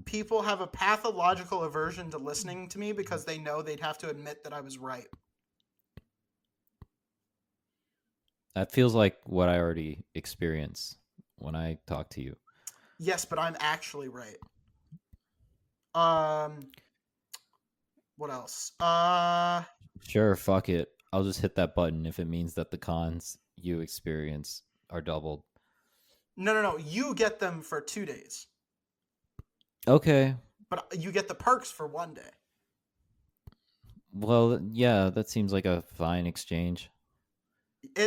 People have a pathological aversion to listening to me because they know they'd have to admit that I was right. That feels like what I already experience when I talk to you. Yes, but I'm actually right. What else? Sure, fuck it. I'll just hit that button if it means that the cons you experience are doubled. No. You get them for 2 days, Okay. but you get the perks for 1 day. Well, yeah, that seems like a fine exchange.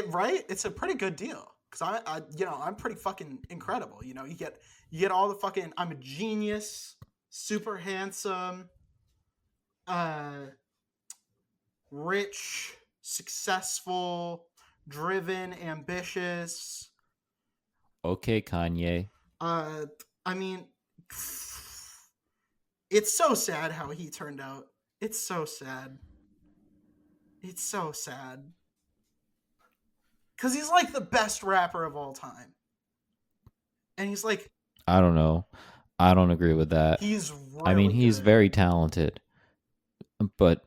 Right? It's a pretty good deal because I'm pretty fucking incredible. You know, you get all the fucking. I'm a genius, super handsome, rich, successful, driven, ambitious. Okay, Kanye. I mean, it's so sad how he turned out. It's so sad. It's so sad. Because he's like the best rapper of all time. And he's like... I don't know. I don't agree with that. He's really I mean, he's good. very talented. But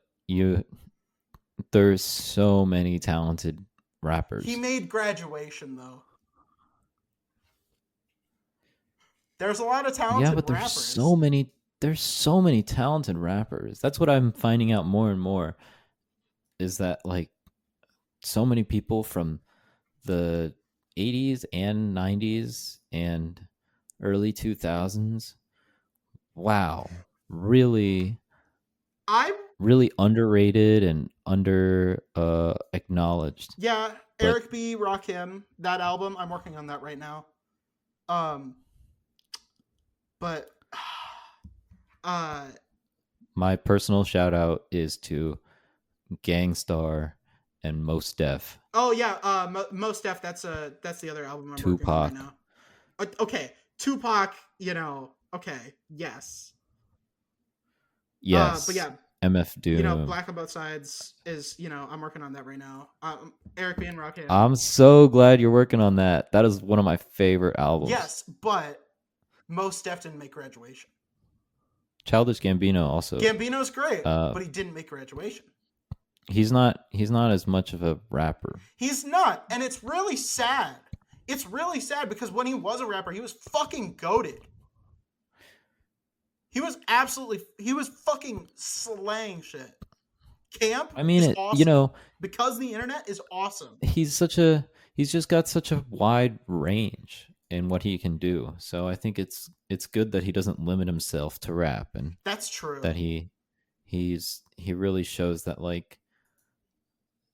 there's so many talented rappers. He made Graduation, though. There's a lot of talented yeah, but rappers. there's so many talented rappers. That's what I'm finding out more and more. Is that like so many people from the 80s and 90s and early 2000s. Wow. Really underrated and under acknowledged. Yeah, Eric B, Rakim, that album, I'm working on that right now. But my personal shout out is to Gangstar and Mos Def. Oh yeah, Mos Def. That's the other album I'm Tupac. working on right now. Okay, Tupac. You know. Okay. Yes. Yes. But yeah. MF Doom. You know, Black on Both Sides is. You know, I'm working on that right now. Eric B and Rakim. I'm so glad you're working on that. That is one of my favorite albums. Yes, but Mos Def didn't make Graduation. Childish Gambino also. Gambino's great, but he didn't make Graduation. He's not as much of a rapper. He's not, and it's really sad. It's really sad because when he was a rapper, he was fucking goated. He was fucking slaying shit. Camp. I mean, awesome. you know, because the internet is awesome. He's just got such a wide range in what he can do. So I think it's good that he doesn't limit himself to rap, and that's true. That he really shows that like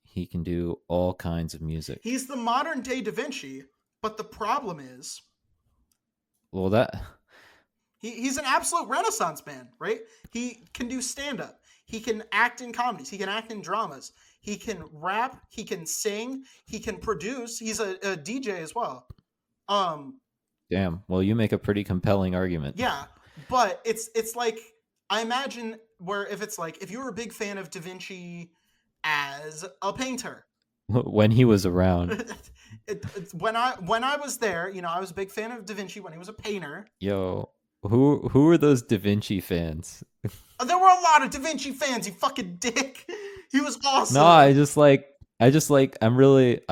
he can do all kinds of music. He's the modern day Da Vinci, but the problem is, well, that he's an absolute renaissance man, right? He can do stand up. He can act in comedies. He can act in dramas. He can rap. He can sing. He can produce. He's a DJ as well. Damn. Well, you make a pretty compelling argument. Yeah, but it's like, I imagine where if you were a big fan of Da Vinci as a painter when he was around. when I was there, you know, I was a big fan of Da Vinci when he was a painter. Yo, who were those Da Vinci fans? There were a lot of Da Vinci fans, you fucking dick. He was awesome. No, I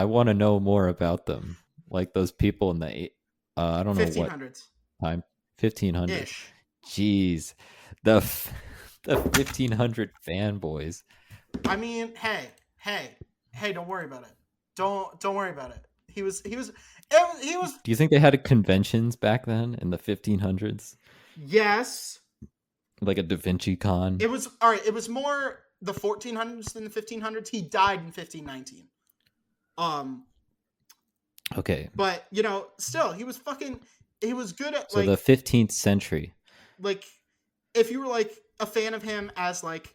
want to know more about them. Like those people in the I don't know 1500s. What time, 1500s. Ish. Jeez, The 1,500 fanboys. I mean, hey, don't worry about it. Don't worry about it. He was. Do you think they had conventions back then in the 1500s? Yes. Like a Da Vinci Con? It was all right. It was more the 1400s than the 1500s. He died in 1519. Okay. But still, he was fucking. He was good at So the 15th century. Like, if you were like a fan of him as like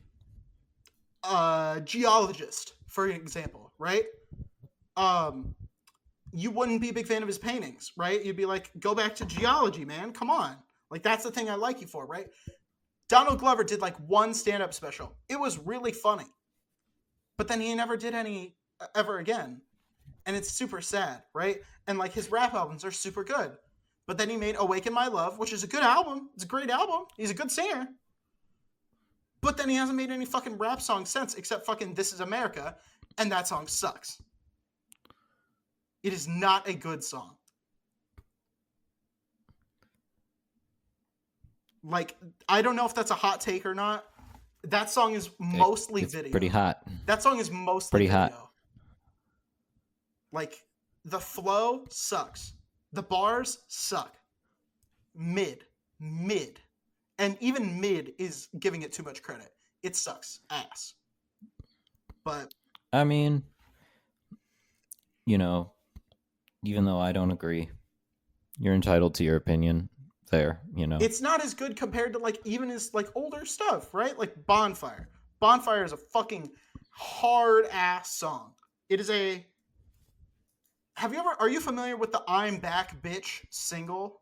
a geologist, for example, right? You wouldn't be a big fan of his paintings, right? You'd be like, go back to geology, man. Come on. Like, that's the thing I like you for, right? Donald Glover did like one stand-up special. It was really funny. But then he never did any ever again. And it's super sad, right? And like his rap albums are super good. But then he made Awaken My Love, which is a good album. It's a great album. He's a good singer. But then he hasn't made any fucking rap songs since, except fucking This Is America. And that song sucks. It is not a good song. Like, I don't know if that's a hot take or not. That song is mostly it's video. Pretty hot. That song is mostly Pretty video. hot. Like, the flow sucks. The bars suck. Mid. And even mid is giving it too much credit. It sucks ass. But I mean, even though I don't agree, you're entitled to your opinion there, it's not as good compared to like even his like older stuff, right? Like Bonfire. Bonfire is a fucking hard ass song. It is a Are you familiar with the I'm Back Bitch single?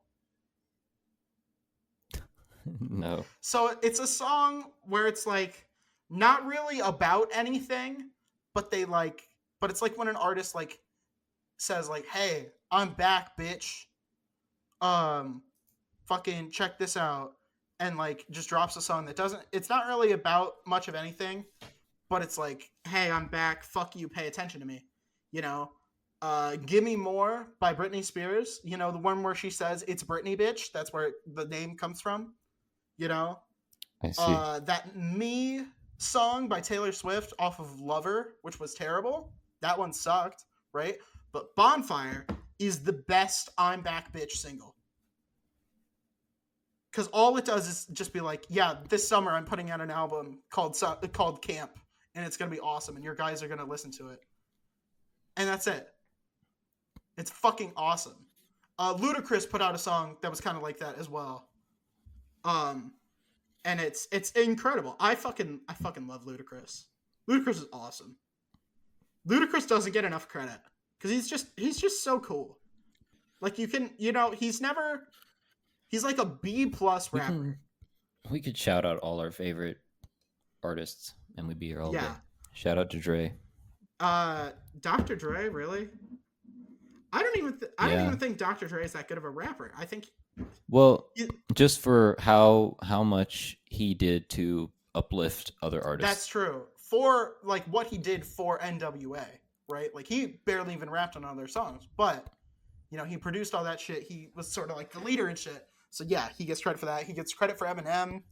No. So it's a song where it's like not really about anything, but it's like when an artist like says like, "Hey, I'm back, bitch. Fucking check this out," and like just drops a song that it's not really about much of anything, but it's like, "Hey, I'm back. Fuck you. Pay attention to me." Give Me More by Britney Spears. The one where she says it's Britney, bitch. That's where the name comes from. I see. That Me song by Taylor Swift off of Lover, which was terrible. That one sucked, right? But Bonfire is the best I'm Back Bitch single. Because all it does is just be like, yeah, this summer I'm putting out an album called Camp, and it's going to be awesome, and your guys are going to listen to it. And that's it. It's fucking awesome. Ludacris put out a song that was kind of like that as well. And it's incredible. I fucking love Ludacris. Ludacris is awesome. Ludacris doesn't get enough credit because he's just so cool. Like he's like a B+ rapper. We could shout out all our favorite artists, and we'd be here all day. Yeah. Shout out to Dre. Dr. Dre, really? I don't even think Dr. Dre is that good of a rapper. I think. Well, just for how much he did to uplift other artists. That's true. For like what he did for NWA, right? Like he barely even rapped on other songs, but he produced all that shit. He was sort of like the leader and shit. So yeah, he gets credit for that. He gets credit for Eminem.